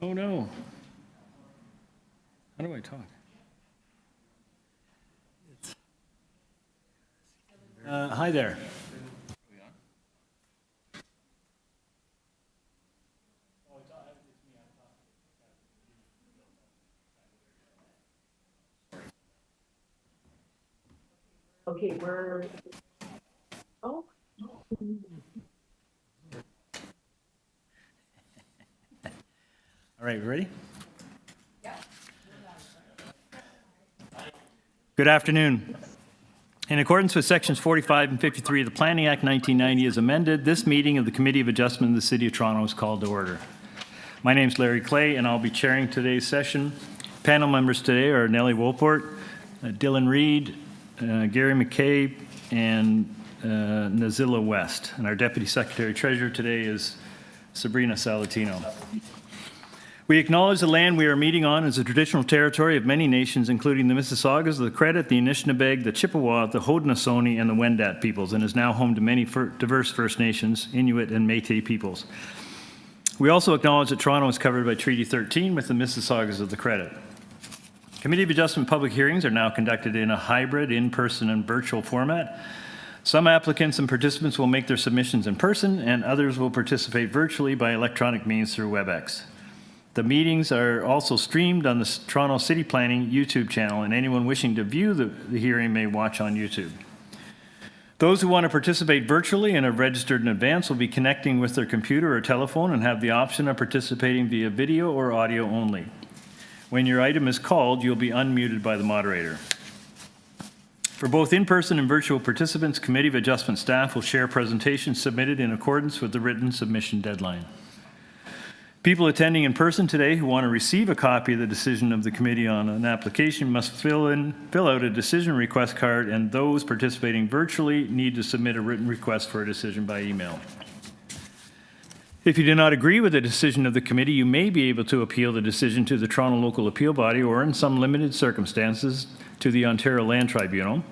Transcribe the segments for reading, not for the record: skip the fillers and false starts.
Oh no. How do I talk? Hi there. Okay, we're, oh. All right, ready? Good afternoon. In accordance with sections 45 and 53 of the Planning Act 1990 as amended, this meeting of the Committee of Adjustment of the City of Toronto is called to order. My name is Larry Clay, and I'll be chairing today's session. Panel members today are Nellie Wolport, Dylan Reed, Gary McCabe, and Nazilla West. And our Deputy Secretary Treasurer today is Sabrina Salatino. We acknowledge the land we are meeting on is a traditional territory of many nations, including the Mississaugas, the Credit, the Anishinaabe, the Chippewa, the Haudenosaunee, and the Wendat peoples, and is now home to many diverse First Nations, Inuit, and Métis peoples. We also acknowledge that Toronto is covered by Treaty 13 with the Mississaugas of the Credit. Committee of Adjustment public hearings are now conducted in a hybrid, in-person, and virtual format. Some applicants and participants will make their submissions in person, and others will participate virtually by electronic means through WebEx. The meetings are also streamed on the Toronto City Planning YouTube channel, and anyone wishing to view the hearing may watch on YouTube. Those who want to participate virtually and have registered in advance will be connecting with their computer or telephone and have the option of participating via video or audio only. When your item is called, you'll be unmuted by the moderator. For both in-person and virtual participants, Committee of Adjustment staff will share presentations submitted in accordance with the written submission deadline. People attending in person today who want to receive a copy of the decision of the committee on an application must fill out a decision request card, and those participating virtually need to submit a written request for a decision by email. If you do not agree with the decision of the committee, you may be able to appeal the decision to the Toronto Local Appeal Body or, in some limited circumstances, to the Ontario Land Tribunal.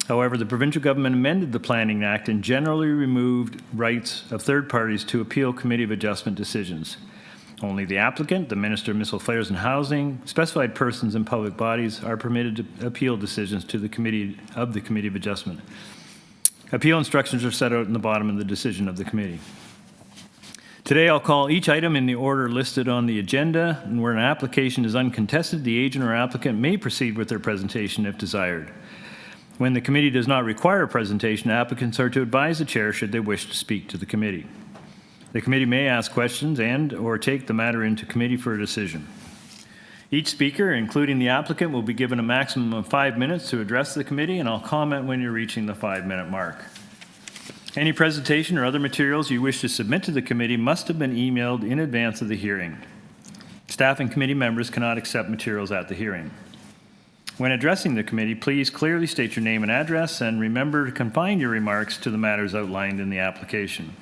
However, the provincial government amended the Planning Act and generally removed rights of third parties to appeal Committee of Adjustment decisions. Only the applicant, the Minister of Municipal Affairs and Housing, specified persons and public bodies are permitted to appeal decisions to the Committee of Adjustment. Appeal instructions are set out in the bottom of the decision of the committee. Today, I'll call each item in the order listed on the agenda, and where an application is uncontested, the agent or applicant may proceed with their presentation if desired. When the committee does not require a presentation, applicants are to advise the chair should they wish to speak to the committee. The committee may ask questions and/or take the matter into committee for a decision. Each speaker, including the applicant, will be given a maximum of 5 minutes to address the committee, and I'll comment when you're reaching the 5-minute mark. Any presentation or other materials you wish to submit to the committee must have been emailed in advance of the hearing. Staff and committee members cannot accept materials at the hearing. When addressing the committee, please clearly state your name and address, and remember to confine your remarks to the matters outlined in the application.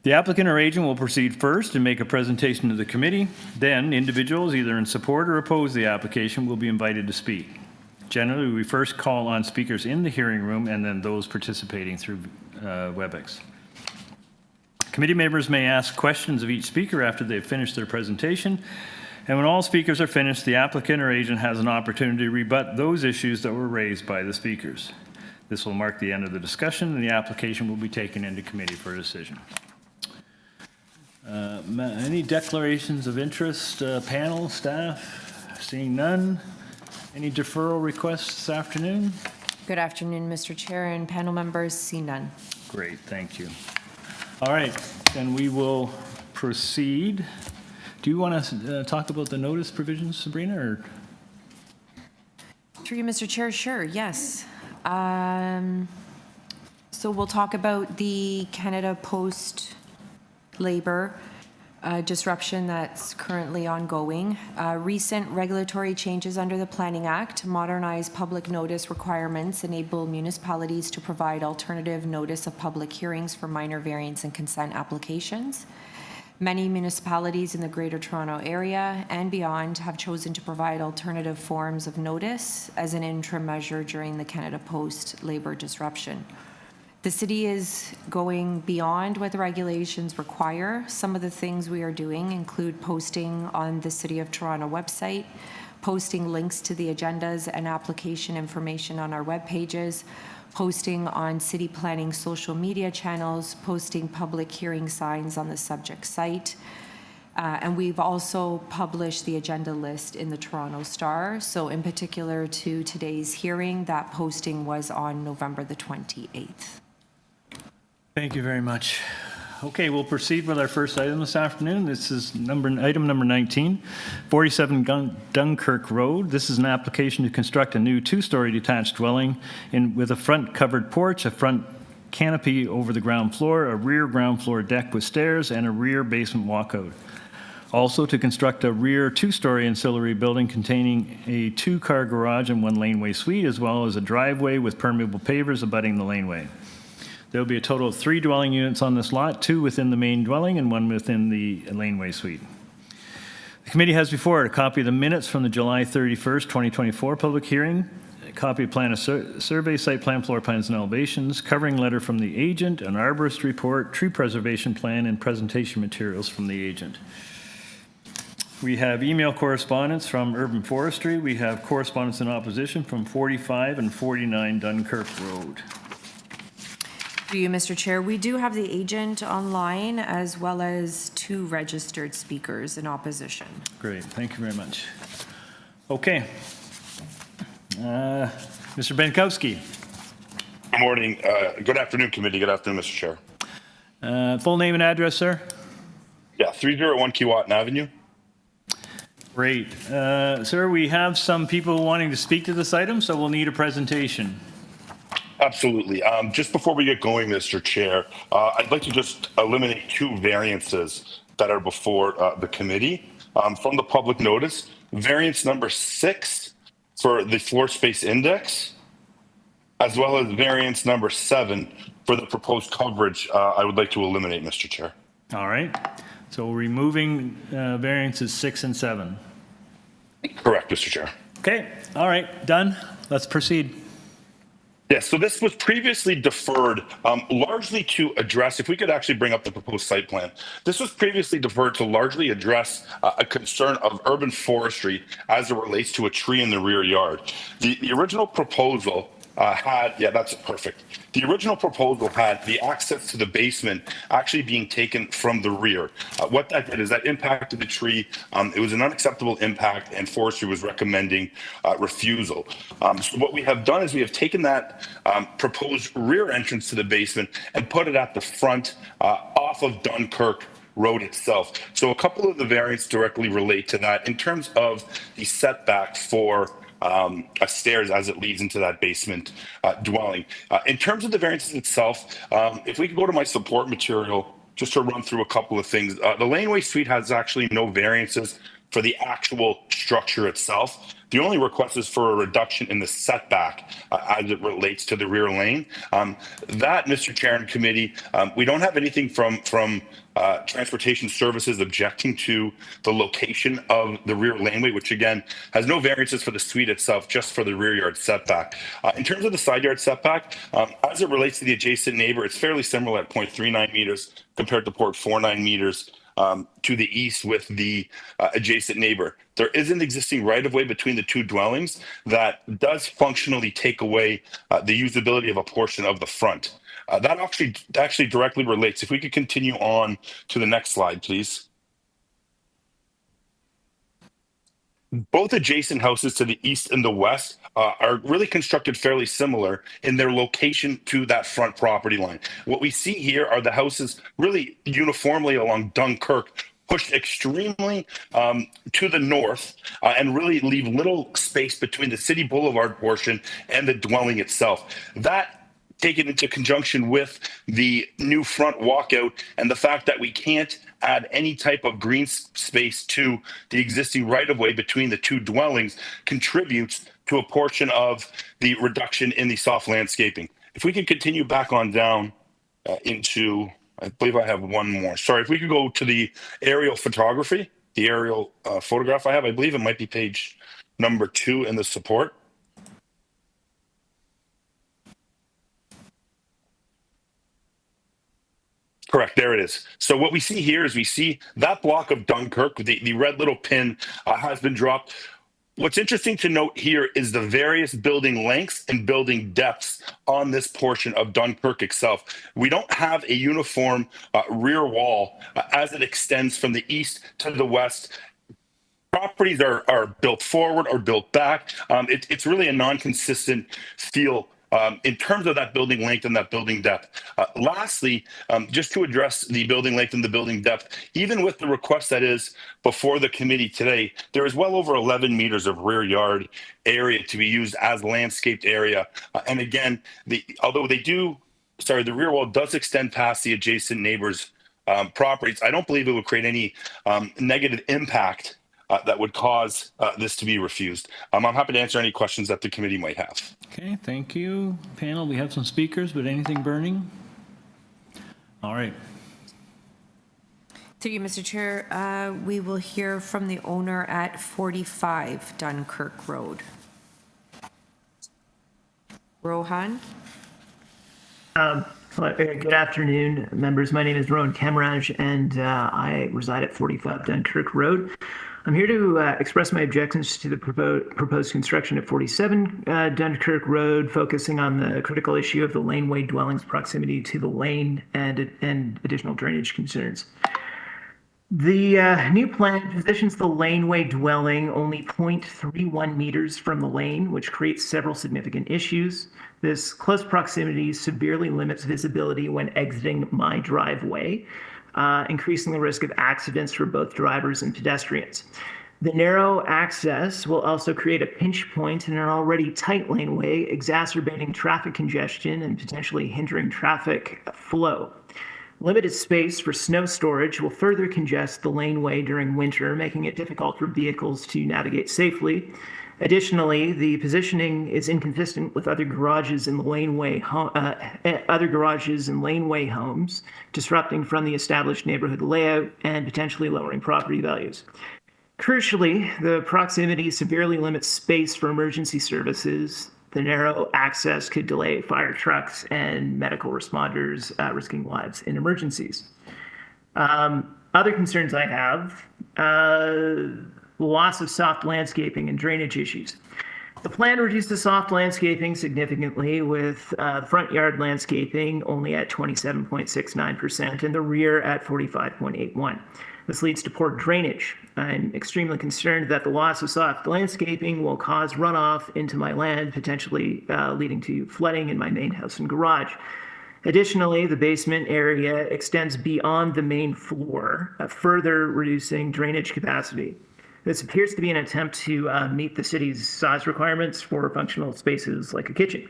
The applicant or agent will proceed first and make a presentation to the committee. Then, individuals either in support or oppose the application will be invited to speak. Generally, we first call on speakers in the hearing room and then those participating through WebEx. Committee members may ask questions of each speaker after they've finished their presentation. And when all speakers are finished, the applicant or agent has an opportunity to rebut those issues that were raised by the speakers. This will mark the end of the discussion, and the application will be taken into committee for a decision. Any declarations of interest, panel, staff? Seeing none. Any deferral requests this afternoon? Good afternoon, Mr. Chair and panel members. See none. Great, thank you. All right, then we will proceed. Do you want to talk about the notice provisions, Sabrina? Or? Through you, Mr. Chair, sure, yes. So we'll talk about the Canada Post labor disruption that's currently ongoing. Recent regulatory changes under the Planning Act modernize public notice requirements, enable municipalities to provide alternative notice of public hearings for minor variance and consent applications. Many municipalities in the Greater Toronto Area and beyond have chosen to provide alternative forms of notice as an interim measure during the Canada Post labor disruption. The city is going beyond what the regulations require. Some of the things we are doing include posting on the City of Toronto website, posting links to the agendas and application information on our web pages, posting on city planning social media channels, posting public hearing signs on the subject site. And we've also published the agenda list in the Toronto Star. So in particular to today's hearing, that posting was on November the 28th. Thank you very much. Okay, we'll proceed with our first item this afternoon. This is item number 19, 47 Dunkirk Road. This is an application to construct a new two-story detached dwelling with a front covered porch, a front canopy over the ground floor, a rear ground floor deck with stairs, and a rear basement walkout. Also to construct a rear two-story ancillary building containing a two-car garage and one laneway suite, as well as a driveway with permeable pavers abutting the laneway. There will be a total of 3 dwelling units on this lot, 2 within the main dwelling and 1 within the laneway suite. The committee has before it a copy of the minutes from the July 31st, 2024 public hearing, a copy of plan of survey, site plan, floor plans, and elevations, covering letter from the agent, an arborist report, tree preservation plan, and presentation materials from the agent. We have email correspondence from Urban Forestry. We have correspondence in opposition from 45 and 49 Dunkirk Road. Through you, Mr. Chair, we do have the agent online as well as 2 registered speakers in opposition. Great, thank you very much. Okay. Mr. Benkowski. Good morning. Good afternoon, committee. Good afternoon, Mr. Chair. Full name and address, sir? Yeah, 301 Keewatin Avenue. Great. Sir, we have some people wanting to speak to this item, so we'll need a presentation. Absolutely. Just before we get going, Mr. Chair, I'd like to just eliminate 2 variances that are before the committee from the public notice. Variance number 6 for the floor space index, as well as variance number 7 for the proposed coverage. I would like to eliminate, Mr. Chair. All right. So we're removing variances 6 and 7. Correct, Mr. Chair. Okay. All right. Done. Let's proceed. Yes, so this was previously deferred largely to address, if we could actually bring up the proposed site plan, this was previously deferred to largely address a concern of urban forestry as it relates to a tree in the rear yard. The original proposal had, yeah, that's perfect. The original proposal had the access to the basement actually being taken from the rear. What that did is that impacted the tree. It was an unacceptable impact, and forestry was recommending refusal. So what we have done is we have taken that proposed rear entrance to the basement and put it at the front off of Dunkirk Road itself. So a couple of the variants directly relate to that in terms of the setback for stairs as it leads into that basement dwelling. In terms of the variances itself, if we could go to my support material just to run through a couple of things. The laneway suite has actually no variances for the actual structure itself. The only request is for a reduction in the setback as it relates to the rear lane. That, Mr. Chair and committee, we don't have anything from transportation services objecting to the location of the rear laneway, which again has no variances for the suite itself, just for the rear yard setback. In terms of the side yard setback, as it relates to the adjacent neighbor, it's fairly similar at 0.39 meters compared to 0.49 meters to the east with the adjacent neighbor. There is an existing right-of-way between the 2 dwellings that does functionally take away the usability of a portion of the front. That actually directly relates. If we could continue on to the next slide, please. Both adjacent houses to the east and the west are really constructed fairly similar in their location to that front property line. What we see here are the houses really uniformly along Dunkirk, pushed extremely to the north and really leave little space between the city boulevard portion and the dwelling itself. That, taken into conjunction with the new front walkout and the fact that we can't add any type of green space to the existing right-of-way between the 2 dwellings, contributes to a portion of the reduction in the soft landscaping. If we can continue back on down into, I believe I have one more. Sorry, if we could go to the aerial photography, the aerial photograph I have, I believe it might be page number 2 in the support. Correct. There it is. So what we see here is we see that block of Dunkirk, the red little pin has been dropped. What's interesting to note here is the various building lengths and building depths on this portion of Dunkirk itself. We don't have a uniform rear wall as it extends from the east to the west. Properties are built forward or built back. It's really a non-consistent feel in terms of that building length and that building depth. Lastly, just to address the building length and the building depth, even with the request that is before the committee today, there is well over 11 meters of rear yard area to be used as landscaped area. And again, although the rear wall does extend past the adjacent neighbors' properties, I don't believe it would create any negative impact that would cause this to be refused. I'm happy to answer any questions that the committee might have. Okay, thank you. Panel, we have some speakers, but anything burning? All right. Through you, Mr. Chair, we will hear from the owner at 45 Dunkirk Road. Rohan? Good afternoon, members. My name is Rohan Kamraj, and I reside at 45 Dunkirk Road. I'm here to express my objections to the proposed construction at 47 Dunkirk Road, focusing on the critical issue of the laneway dwellings' proximity to the lane and additional drainage concerns. The new plan positions the laneway dwelling only 0.31 meters from the lane, which creates several significant issues. This close proximity severely limits visibility when exiting my driveway, increasing the risk of accidents for both drivers and pedestrians. The narrow access will also create a pinch point in an already tight laneway, exacerbating traffic congestion and potentially hindering traffic flow. Limited space for snow storage will further congest the laneway during winter, making it difficult for vehicles to navigate safely. Additionally, the positioning is inconsistent with other garages and laneway homes, disrupting from the established neighborhood layout and potentially lowering property values. Crucially, the proximity severely limits space for emergency services. The narrow access could delay fire trucks and medical responders, risking lives in emergencies. Other concerns I have, loss of soft landscaping and drainage issues. The plan reduces soft landscaping significantly, with the front yard landscaping only at 27.69% and the rear at 45.81%. This leads to poor drainage. I'm extremely concerned that the loss of soft landscaping will cause runoff into my land, potentially leading to flooding in my main house and garage. Additionally, the basement area extends beyond the main floor, further reducing drainage capacity. This appears to be an attempt to meet the city's size requirements for functional spaces like a kitchen.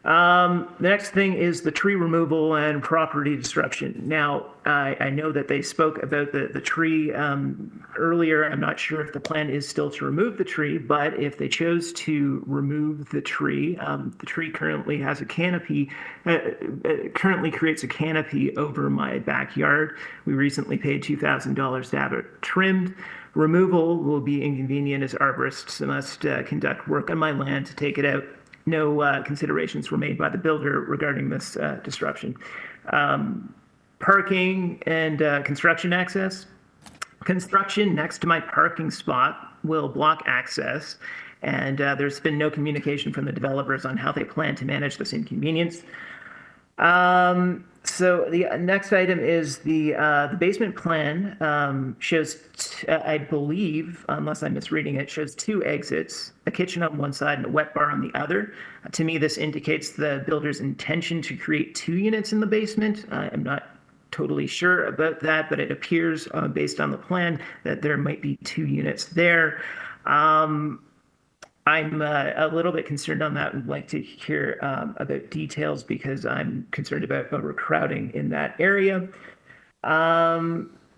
The next thing is the tree removal and property disruption. Now, I know that they spoke about the tree earlier. I'm not sure if the plan is still to remove the tree, but if they chose to remove the tree currently has a canopy, currently creates a canopy over my backyard. We recently paid $2,000 to have it trimmed. Removal will be inconvenient as arborists must conduct work on my land to take it out. No considerations were made by the builder regarding this disruption. Parking and construction access. Construction next to my parking spot will block access, and there's been no communication from the developers on how they plan to manage this inconvenience. So the next item is the basement plan shows, I believe, unless I'm misreading it, shows two exits, a kitchen on one side and a wet bar on the other. To me, this indicates the builder's intention to create 2 units in the basement. I'm not totally sure about that, but it appears based on the plan that there might be 2 units there. I'm a little bit concerned on that and would like to hear about details because I'm concerned about overcrowding in that area.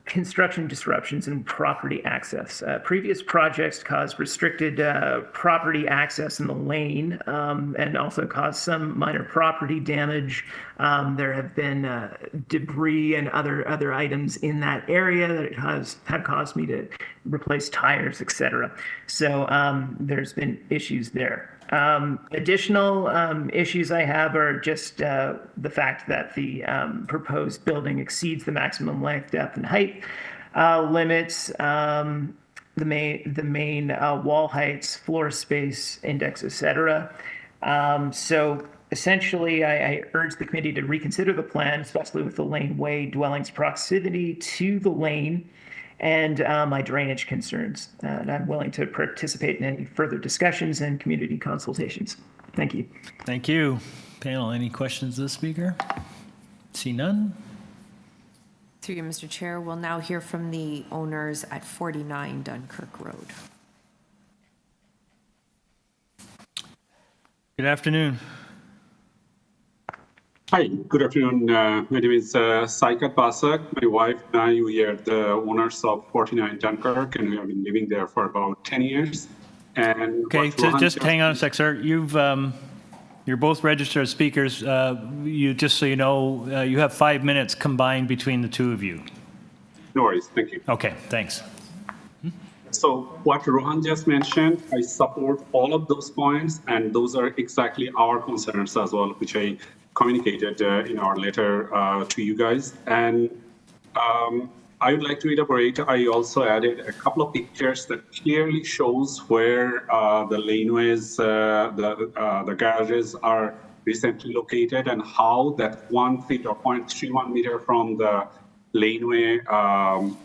Construction disruptions and property access. Previous projects caused restricted property access in the lane and also caused some minor property damage. There have been debris and other items in that area that have caused me to replace tires, etc. So there's been issues there. Additional issues I have are just the fact that the proposed building exceeds the maximum length, depth, and height limits, the main wall heights, floor space index, etc. So essentially, I urge the committee to reconsider the plan, especially with the laneway dwelling's proximity to the lane and my drainage concerns. And I'm willing to participate in any further discussions and community consultations. Thank you. Thank you. Panel, any questions of the speaker? See none? Through you, Mr. Chair, we'll now hear from the owners at 49 Dunkirk Road. Good afternoon. Hi, good afternoon. My name is Saikat Basak. My wife and I, we are the owners of 49 Dunkirk, and we have been living there for about 10 years. And Okay, so just hang on a sec, sir. You're both registered as speakers. Just so you know, you have 5 minutes combined between the two of you. No worries, thank you. Okay, thanks. So what Rohan just mentioned, I support all of those points, and those are exactly our concerns as well, which I communicated in our letter to you guys. And I would like to elaborate. I also added a couple of pictures that clearly shows where the laneways, the garages are recently located, and how that 1 feet or 0.31 meter from the laneway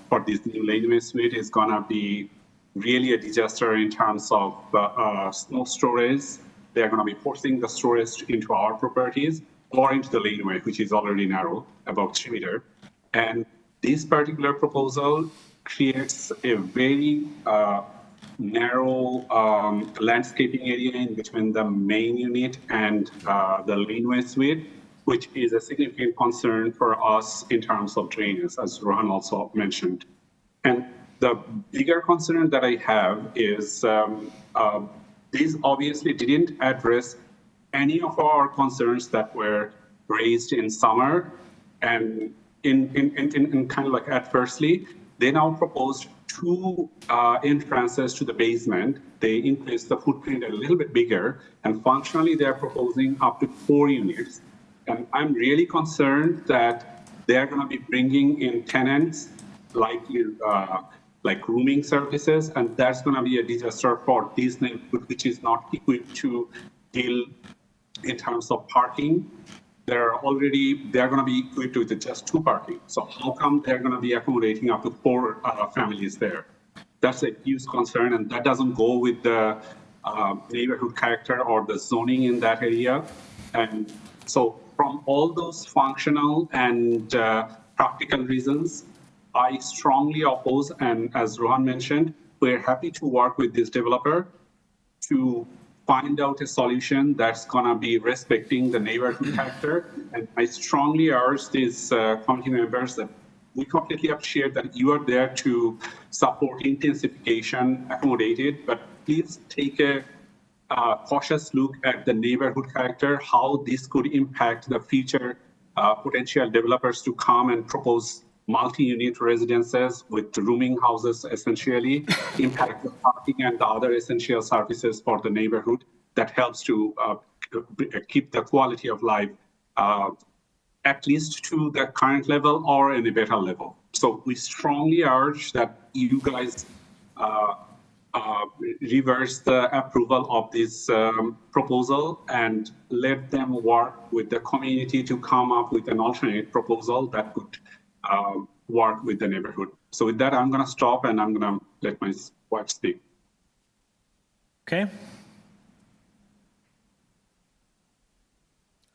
for this new laneway suite is gonna be really a disaster in terms of snow storage. They're gonna be forcing the storage into our properties or into the laneway, which is already narrow, about 3 meters. And this particular proposal creates a very narrow landscaping area in between the main unit and the laneway suite, which is a significant concern for us in terms of drainage, as Rohan also mentioned. And the bigger concern that I have is these obviously didn't address any of our concerns that were raised in summer, and in kind of like adversely, they now proposed 2 entrances to the basement. They increased the footprint a little bit bigger, and functionally they're proposing up to 4 units. And I'm really concerned that they're going to be bringing in tenants like rooming services, and that's going to be a disaster for this neighborhood, which is not equipped to deal in terms of parking. They're going to be equipped with just 2 parking. So how come they're going to be accommodating up to 4 families there? That's a huge concern, and that doesn't go with the neighborhood character or the zoning in that area. And so from all those functional and practical reasons, I strongly oppose, and as Rohan mentioned, we're happy to work with this developer to find out a solution that's going to be respecting the neighborhood character. And I strongly urge these committee members that we completely appreciate that you are there to support intensification, accommodate it, but please take a cautious look at the neighborhood character, how this could impact the future potential developers to come and propose multi-unit residences with rooming houses, essentially impact the parking and the other essential services for the neighborhood that helps to keep the quality of life at least to the current level or in a better level. So we strongly urge that you guys reverse the approval of this proposal and let them work with the community to come up with an alternate proposal that could work with the neighborhood. So with that, I'm going to stop and I'm going to let my wife speak. Okay.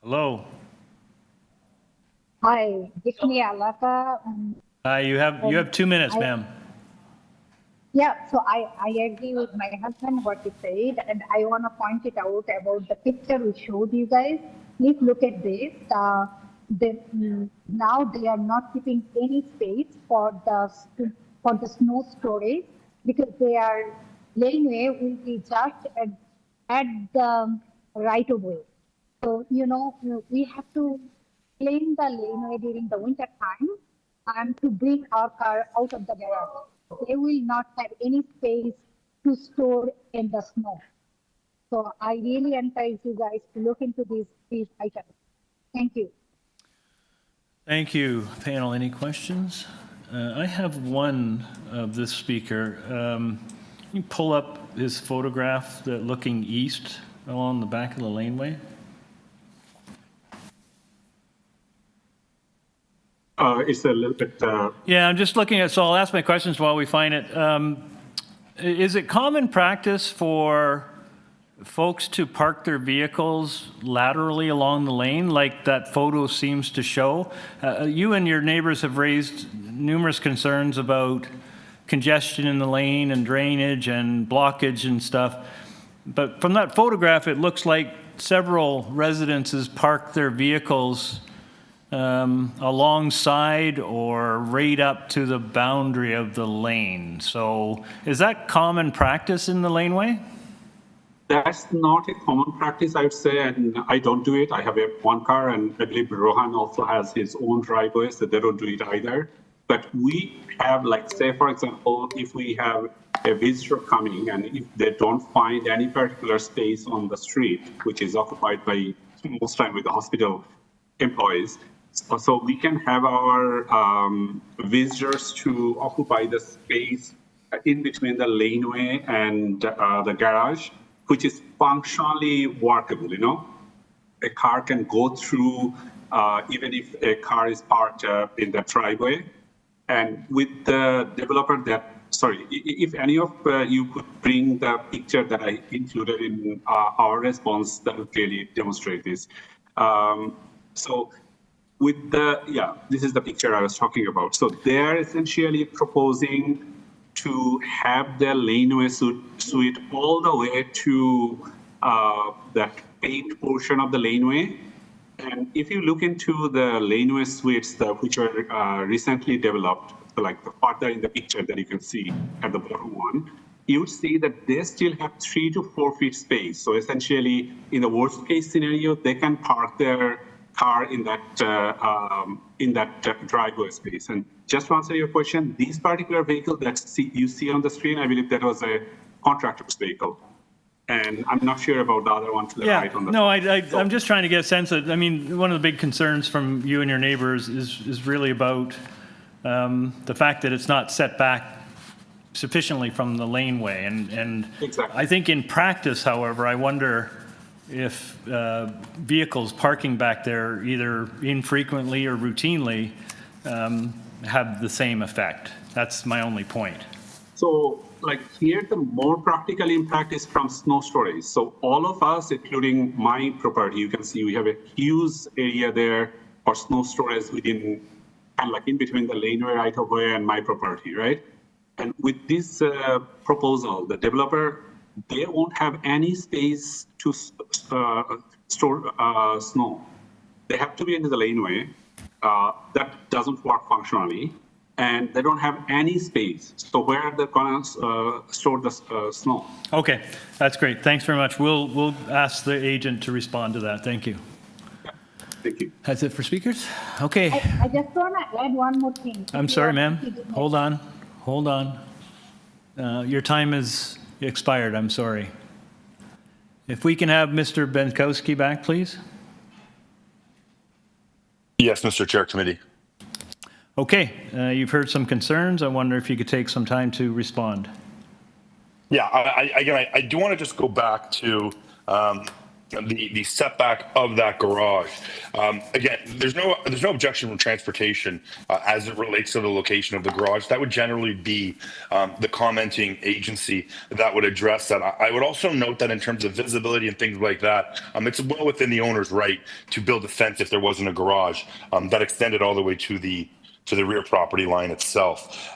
Hello. Hi, Dikni Alaka. You have 2 minutes, ma'am. Yeah, so I agree with my husband what he said, and I want to point it out about the picture we showed you guys. Please look at this. Now they are not keeping any space for the snow storage because their laneway will be just at the right of way. So we have to clean the laneway during the winter time and to bring our car out of the garage. They will not have any space to store in the snow. So I really encourage you guys to look into these items. Thank you. Thank you, panel. Any questions? I have one of this speaker. Can you pull up his photograph looking east along the back of the laneway? It's a little bit. Yeah, I'm just looking at, so I'll ask my questions while we find it. Is it common practice for folks to park their vehicles laterally along the lane like that photo seems to show? You and your neighbors have raised numerous concerns about congestion in the lane and drainage and blockage and stuff. But from that photograph, it looks like several residences park their vehicles alongside or right up to the boundary of the lane. So is that common practice in the laneway? That's not a common practice, I would say, and I don't do it. I have one car, and I believe Rohan also has his own driveway, so they don't do it either. But we have, like, say, for example, if we have a visitor coming and if they don't find any particular space on the street, which is occupied by most time with the hospital employees, so we can have our visitors to occupy the space in between the laneway and the garage, which is functionally workable, you know? A car can go through, even if a car is parked in the driveway. And with the developer if any of you could bring the picture that I included in our response, that would really demonstrate this. So with this is the picture I was talking about. So they're essentially proposing to have the laneway suite all the way to that paved portion of the laneway. And if you look into the laneway suites which were recently developed, like the further in the picture that you can see at the bottom one, you would see that they still have 3 to 4 feet space. So essentially, in the worst case scenario, they can park their car in that driveway space. And just to answer your question, this particular vehicle that you see on the screen, I believe that was a contractor's vehicle. And I'm not sure about the other one to the right on the I'm just trying to get a sense of, I mean, one of the big concerns from you and your neighbors is really about the fact that it's not set back sufficiently from the laneway. And Exactly. I think in practice, however, I wonder if vehicles parking back there either infrequently or routinely have the same effect. That's my only point. So, like here, the more practical impact is from snow storage. So all of us, including my property, you can see we have a huge area there for snow storage within, kind of like in between the laneway right of way and my property, right? And with this proposal, the developer, they won't have any space to store snow. They have to be into the laneway. That doesn't work functionally. And they don't have any space. So where are they going to store the snow? Okay, that's great. Thanks very much. We'll ask the agent to respond to that. Thank you. Thank you. That's it for speakers? Okay. I just want to add one more thing. I'm sorry, ma'am. Hold on. Your time is expired. I'm sorry. If we can have Mr. Benkowski back, please. Yes, Mr. Chair, committee. Okay, you've heard some concerns. I wonder if you could take some time to respond. Yeah, I do want to just go back to the setback of that garage. Again, there's no objection from transportation as it relates to the location of the garage. That would generally be the commenting agency that would address that. I would also note that in terms of visibility and things like that, it's well within the owner's right to build a fence if there wasn't a garage that extended all the way to the rear property line itself.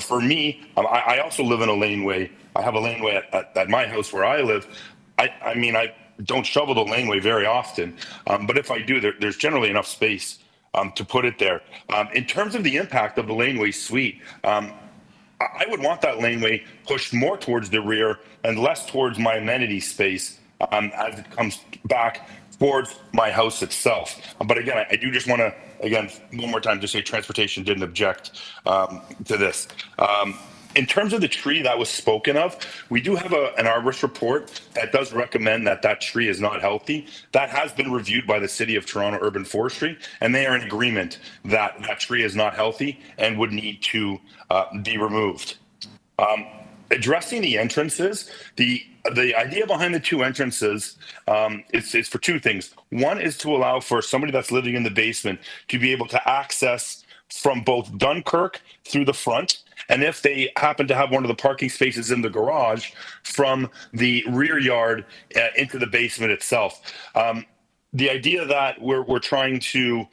For me, I also live in a laneway. I have a laneway at my house where I live. I mean, I don't shovel the laneway very often, but if I do, there's generally enough space to put it there. In terms of the impact of the laneway suite, I would want that laneway pushed more towards the rear and less towards my amenity space as it comes back towards my house itself. But again, I do just want to, again, one more time, just say transportation didn't object to this. In terms of the tree that was spoken of, we do have an arborist report that does recommend that that tree is not healthy. That has been reviewed by the City of Toronto Urban Forestry, and they are in agreement that that tree is not healthy and would need to be removed. Addressing the entrances, the idea behind the two entrances is for two things. One is to allow for somebody that's living in the basement to be able to access from both Dunkirk through the front, and if they happen to have one of the parking spaces in the garage, from the rear yard into the basement itself. The idea that we're trying to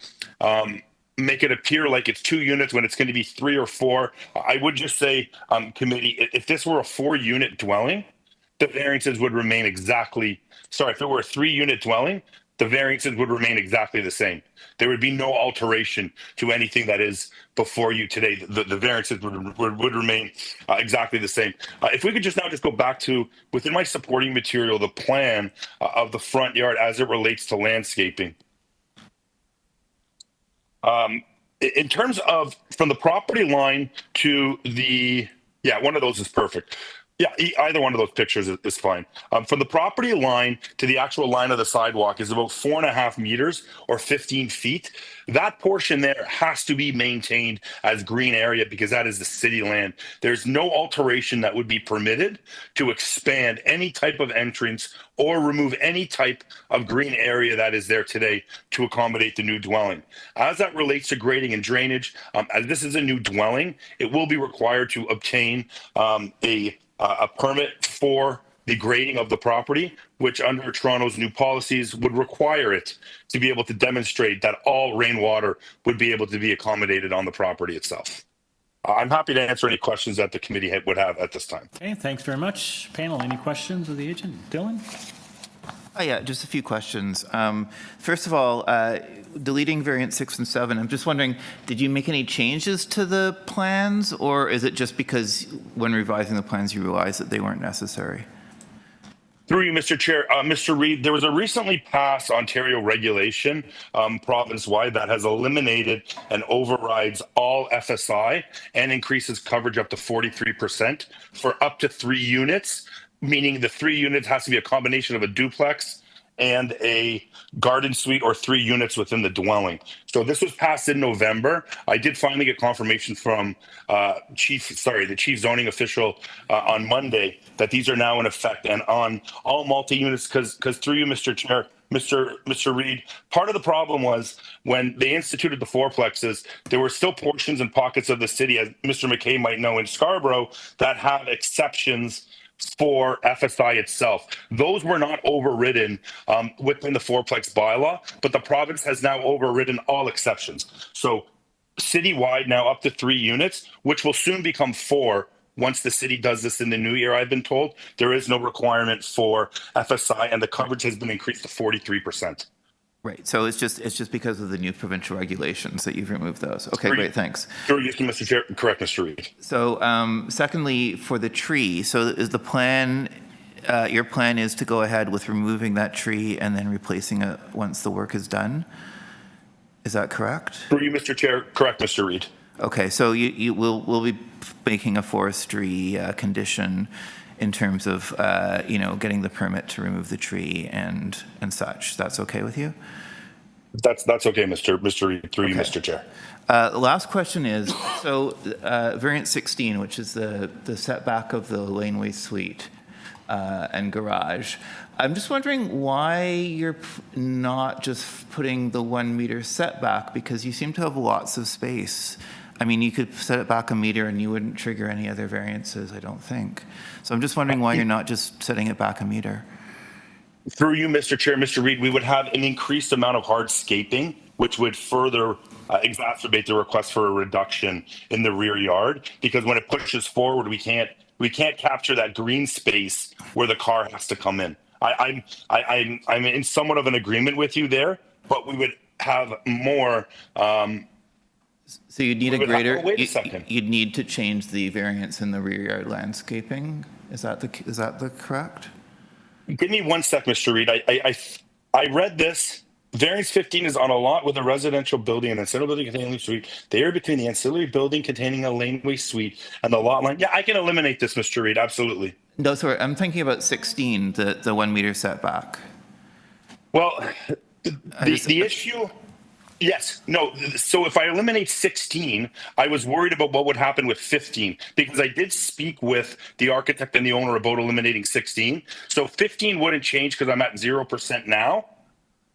make it appear like it's 2 units when it's going to be 3 or 4. I would just say, committee, if this were a 4-unit dwelling, the variances would remain exactly, sorry, if it were a 3-unit dwelling, the variances would remain exactly the same. There would be no alteration to anything that is before you today. The variances would remain exactly the same. If we could just go back to, within my supporting material, the plan of the front yard as it relates to landscaping. In terms of from the property line to the, yeah, one of those is perfect. Yeah, either one of those pictures is fine. From the property line to the actual line of the sidewalk is about 4.5 meters or 15 feet. That portion there has to be maintained as green area because that is the city land. There's no alteration that would be permitted to expand any type of entrance or remove any type of green area that is there today to accommodate the new dwelling. As that relates to grading and drainage, as this is a new dwelling, it will be required to obtain a permit for the grading of the property, which under Toronto's new policies would require it to be able to demonstrate that all rainwater would be able to be accommodated on the property itself. I'm happy to answer any questions that the committee would have at this time. Okay, thanks very much. Panel, any questions of the agent? Dylan? Yeah, just a few questions. First of all, deleting variant 6 and 7, I'm just wondering, did you make any changes to the plans, or is it just because when revising the plans you realized that they weren't necessary? Through you, Mr. Chair. Mr. Reid, there was a recently passed Ontario regulation province-wide that has eliminated and overrides all FSI and increases coverage up to 43% for up to 3 units, meaning the 3 units has to be a combination of a duplex and a garden suite or 3 units within the dwelling. So this was passed in November. I did finally get confirmation from the chief zoning official on Monday that these are now in effect and on all multi-units, because through you, Mr. Chair, Mr. Reid, part of the problem was when they instituted the fourplexes, there were still portions and pockets of the city, as Mr. McKay might know, in Scarborough, that have exceptions for FSI itself. Those were not overridden within the fourplex bylaw, but the province has now overridden all exceptions. So citywide now up to 3 units, which will soon become 4 once the city does this in the new year, I've been told. There is no requirement for FSI and the coverage has been increased to 43%. Right, so it's just because of the new provincial regulations that you've removed those. Okay, great, thanks. Sure, yes, Mr. Chair. Correct, Mr. Reid. So, secondly, for the tree, so is the plan, your plan is to go ahead with removing that tree and then replacing it once the work is done? Is that correct? Through you, Mr. Chair. Correct, Mr. Reid. Okay, so you will be making a forestry condition in terms of, getting the permit to remove the tree and such. That's okay with you? That's okay, Mr. Reid, through you, Mr. Chair. The last question is, so variant 16, which is the setback of the laneway suite and garage. I'm just wondering why you're not just putting the 1 meter setback, because you seem to have lots of space. I mean, you could set it back a meter and you wouldn't trigger any other variances, I don't think. So I'm just wondering why you're not just setting it back a meter. Through you, Mr. Chair, Mr. Reid, we would have an increased amount of hardscaping, which would further exacerbate the request for a reduction in the rear yard, because when it pushes forward, we can't capture that green space where the car has to come in. I'm in somewhat of an agreement with you there, but we would have more. So you'd need a greater. Wait a second. You'd need to change the variance in the rear yard landscaping. Is that the correct? Give me 1 sec, Mr. Reid. I read this Variance 15 is on a lot with a residential building and ancillary building containing a suite. The area between the ancillary building containing a laneway suite and the lot line. Yeah, I can eliminate this, Mr. Reed. Absolutely. No, sorry, I'm thinking about 16, the 1 meter setback. Well, the issue. Yes, no. So if I eliminate 16, I was worried about what would happen with 15 because I did speak with the architect and the owner about eliminating 16. So 15 wouldn't change because I'm at 0% now.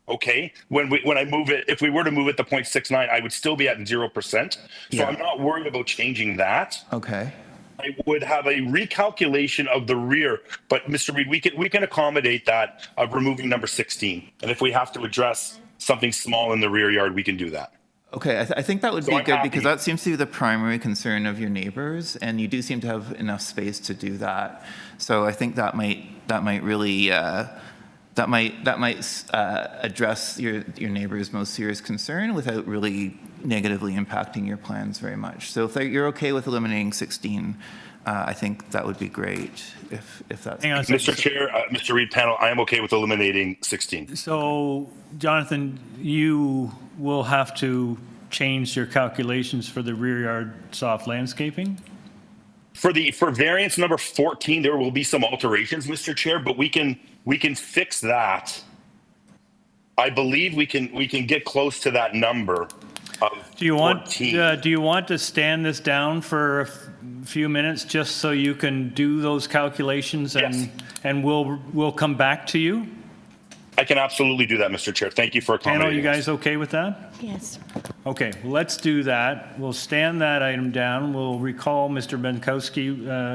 Okay. When I move it, if we were to move it to 0.69, I would still be at 0%. So Yeah. I'm not worried about changing that. Okay. I would have a recalculation of the rear, but Mr. Reed, we can accommodate that of removing number 16. And if we have to address something small in the rear yard, we can do that. Okay, I think that would So be I'm good happy. because that seems to be the primary concern of your neighbors, and you do seem to have enough space to do that. So I think that might really address your neighbor's most serious concern without really negatively impacting your plans very much. So if you're okay with eliminating 16, I think that would be great if that's. Hang on a Mr. second. Chair, Mr. Reed panel, I am okay with eliminating 16. So, Jonathan, you will have to change your calculations for the rear yard soft landscaping? For variance number 14, there will be some alterations, Mr. Chair, but we can fix that. I believe we can get close to that number of Do you 14. want to stand this down for a few minutes just so you can do those calculations Yes. and we'll come back to you? I can absolutely do that, Mr. Chair. Thank you for Panel, accommodating. you guys okay with that? Yes. Okay, let's do that. We'll stand that item down. We'll recall Mr. Benkowski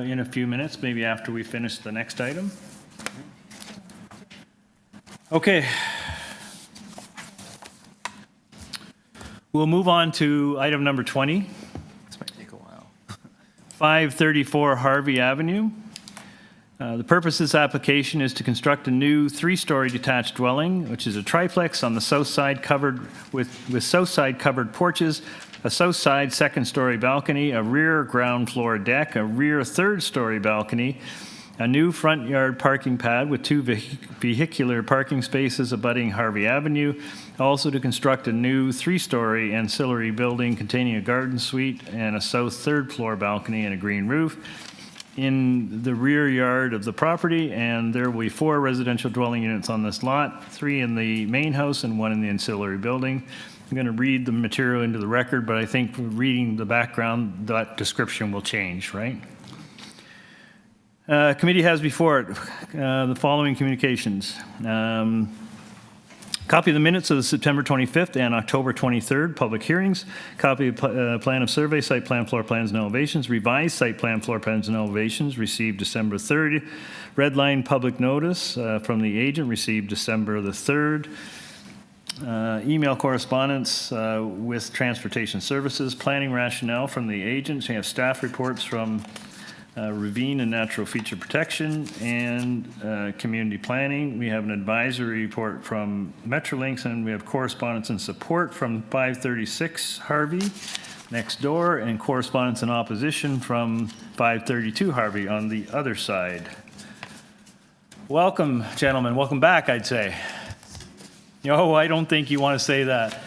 in a few minutes, maybe after we finish the next item. Okay. We'll move on to item number 20, This might take a while. 534 Harvey Avenue. The purpose of this application is to construct a new 3-story detached dwelling, which is a triplex on the south side covered with south side covered porches, a south side second-story balcony, a rear ground floor deck, a rear third-story balcony, a new front yard parking pad with 2 vehicular parking spaces abutting Harvey Avenue, also to construct a new 3-story ancillary building containing a garden suite and a south third-floor balcony and a green roof in the rear yard of the property, and there will be 4 residential dwelling units on this lot, 3 in the main house and 1 in the ancillary building. I'm going to read the material into the record, but I think reading the background, that description will change, right? Committee has before it the following communications. Copy of the minutes of the September 25th and October 23rd public hearings. Copy of plan of survey, site plan, floor plans, and elevations. Revised site plan, floor plans, and elevations received December 3rd. Red line public notice from the agent received December the 3rd. Email correspondence with transportation services. Planning rationale from the agents. We have staff reports from Ravine and Natural Feature Protection and Community Planning. We have an advisory report from Metrolinx, and we have correspondence and support from 536 Harvey next door, and correspondence and opposition from 532 Harvey on the other side. Welcome, gentlemen. Welcome back, I'd say. Oh, I don't think you want to say that.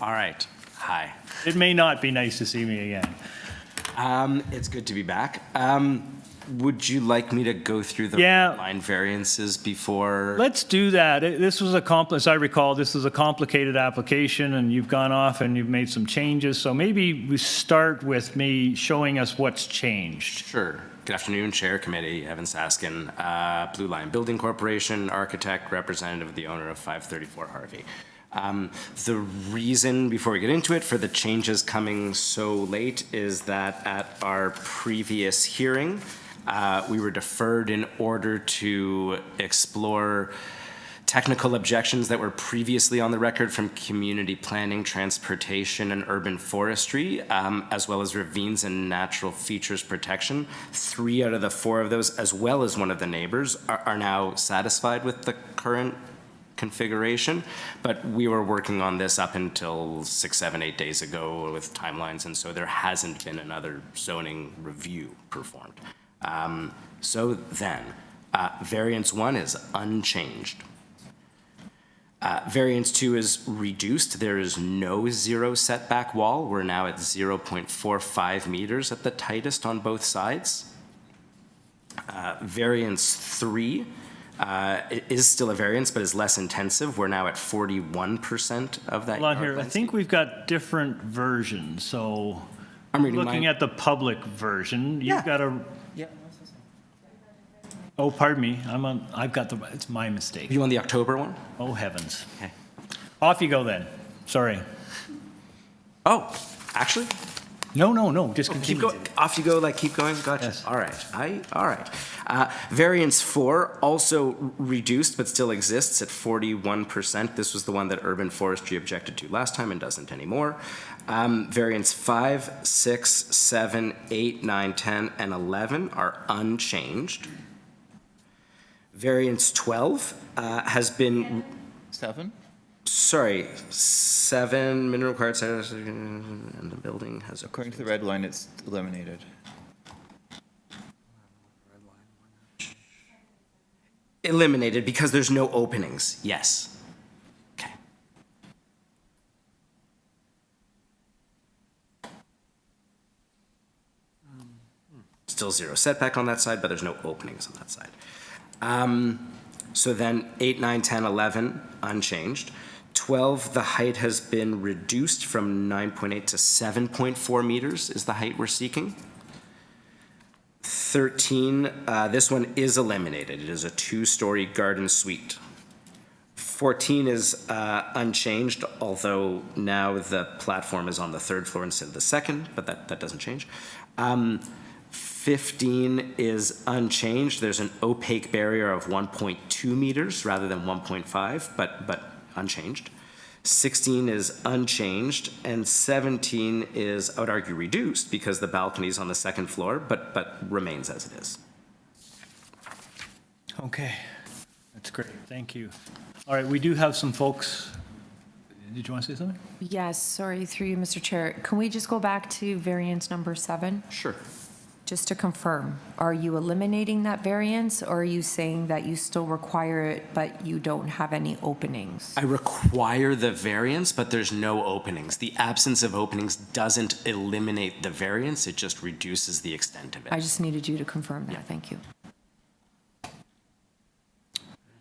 All right. Hi. It may not be nice to see me again. It's good to be back. Would you like me to go through the Yeah. line variances before? Let's do that. This was as I recall, this is a complicated application, and you've gone off and you've made some changes. So maybe we start with me showing us what's changed. Sure. Good afternoon, Chair, Committee, Evan Saskin, Blue Line Building Corporation, architect, representative of the owner of 534 Harvey. The reason, before we get into it, for the changes coming so late is that at our previous hearing, we were deferred in order to explore technical objections that were previously on the record from community planning, transportation, and urban forestry, as well as ravines and natural features protection. 3 out of the 4 of those, as well as one of the neighbors, are now satisfied with the current configuration, but we were working on this up until 6, 7, 8 days ago with timelines, and so there hasn't been another zoning review performed. So then, variance 1 is unchanged. Variance 2 is reduced. There is no zero setback wall. We're now at 0.45 meters at the tightest on both sides. Variance 3 it is still a variance, but is less intensive. We're now at 41% of that. Hold on here. I yard think we've got different versions. So I'm reading looking mine. at the public version, Yeah. you've got a, Yeah. oh, pardon me. I've got it's my mistake. You want the October one? Oh, heavens. Okay. Off you go then. Sorry. Oh, actually, No, just keep continue. going. Off you go. Like keep going. Gotcha. Yes. All right. All right. Variance 4 also reduced, but still exists at 41%. This was the one that Urban Forestry objected to last time and doesn't anymore. Variance 5, 6, 7, 8, 9, 10, and 11 are unchanged. Variance 12 has been, 7? sorry, 7 minimum required size, and the building has. According to the red line, it's eliminated. Eliminated because there's no openings, yes. Okay. Still zero setback on that side, but there's no openings on that side. So then 8, 9, 10, 11, unchanged. 12, the height has been reduced from 9.8 to 7.4 meters is the height we're seeking. 13, this one is eliminated. It is a 2-story garden suite. 14 is unchanged, although now the platform is on the 3rd floor instead of the 2nd, but that doesn't change. 15 is unchanged. There's an opaque barrier of 1.2 meters rather than 1.5, but unchanged. 16 is unchanged, and 17 is, I would argue, reduced because the balcony is on the 2nd floor, but remains as it is. Okay, that's great. Thank you. All right, we do have some folks. Did you want to say something? Yes, sorry, through you, Mr. Chair. Can we just go back to variance number 7? Sure. Just to confirm, are you eliminating that variance, or are you saying that you still require it, but you don't have any openings? I require the variance, but there's no openings. The absence of openings doesn't eliminate the variance, it just reduces the extent of it. I just needed you to confirm that, thank you.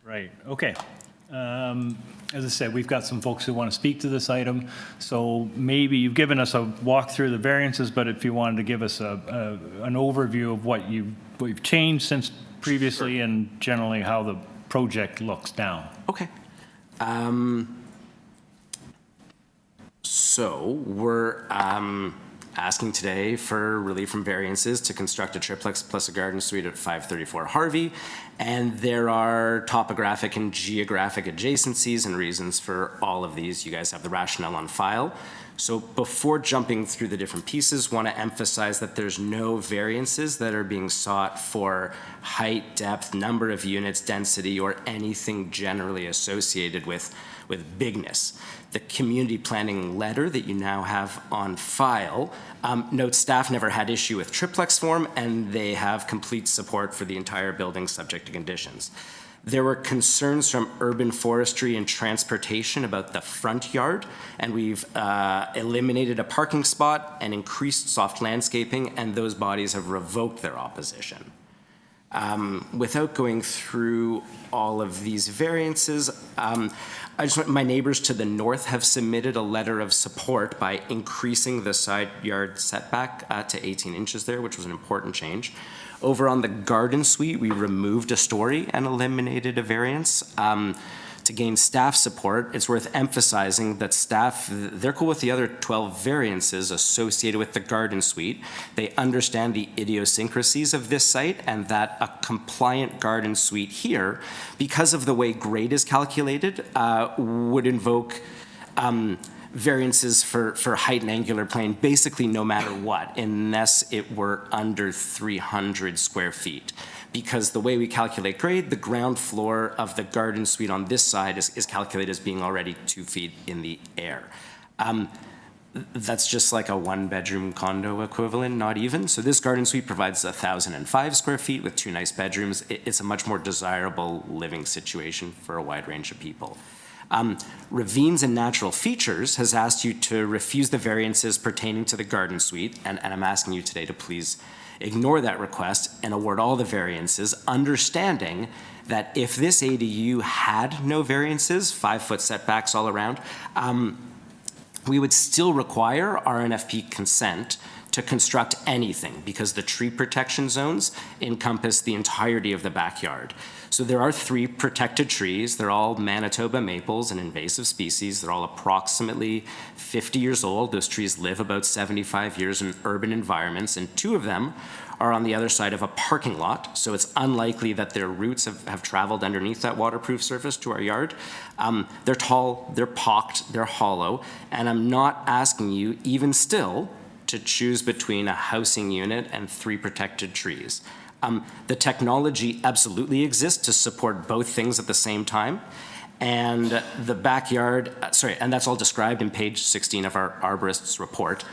Right, okay. As I said, we've got some folks who want to speak to this item, so maybe you've given us a walk through the variances, but if you wanted to give us an overview of what you've changed since previously and generally how the project looks now. Okay. So we're asking today for relief from variances to construct a triplex plus a garden suite at 534 Harvie. And there are topographic and geographic adjacencies and reasons for all of these. You guys have the rationale on file. So before jumping through the different pieces, want to emphasize that there's no variances that are being sought for height, depth, number of units, density, or anything generally associated with bigness. The community planning letter that you now have on file notes staff never had issue with triplex form, and they have complete support for the entire building subject to conditions. There were concerns from urban forestry and transportation about the front yard, and we've eliminated a parking spot and increased soft landscaping, and those bodies have revoked their opposition. Without going through all of these variances, I just want, my neighbors to the north have submitted a letter of support by increasing the side yard setback to 18 inches there, which was an important change. Over on the garden suite, we removed a story and eliminated a variance. To gain staff support, it's worth emphasizing that staff, they're cool with the other 12 variances associated with the garden suite. They understand the idiosyncrasies of this site and that a compliant garden suite here, because of the way grade is calculated, would invoke variances for height and angular plane basically no matter what, unless it were under 300 square feet. Because the way we calculate grade, the ground floor of the garden suite on this side is calculated as being already 2 feet in the air. That's just like a 1-bedroom condo equivalent, not even. So this garden suite provides 1,005 square feet with 2 nice bedrooms. It's a much more desirable living situation for a wide range of people. Ravines and Natural Features has asked you to refuse the variances pertaining to the garden suite, and I'm asking you today to please ignore that request and award all the variances, understanding that if this ADU had no variances, 5-foot setbacks all around, we would still require RNFP consent to construct anything because the tree protection zones encompass the entirety of the backyard. So there are 3 protected trees. They're all Manitoba maples, an invasive species. They're all approximately 50 years old. Those trees live about 75 years in urban environments, and 2 of them are on the other side of a parking lot, so it's unlikely that their roots have traveled underneath that waterproof surface to our yard. They're tall, they're pocked, they're hollow, and I'm not asking you, even still, to choose between a housing unit and 3 protected trees. The technology absolutely exists to support both things at the same time, and the backyard, and that's all described in page 16 of our arborist's report.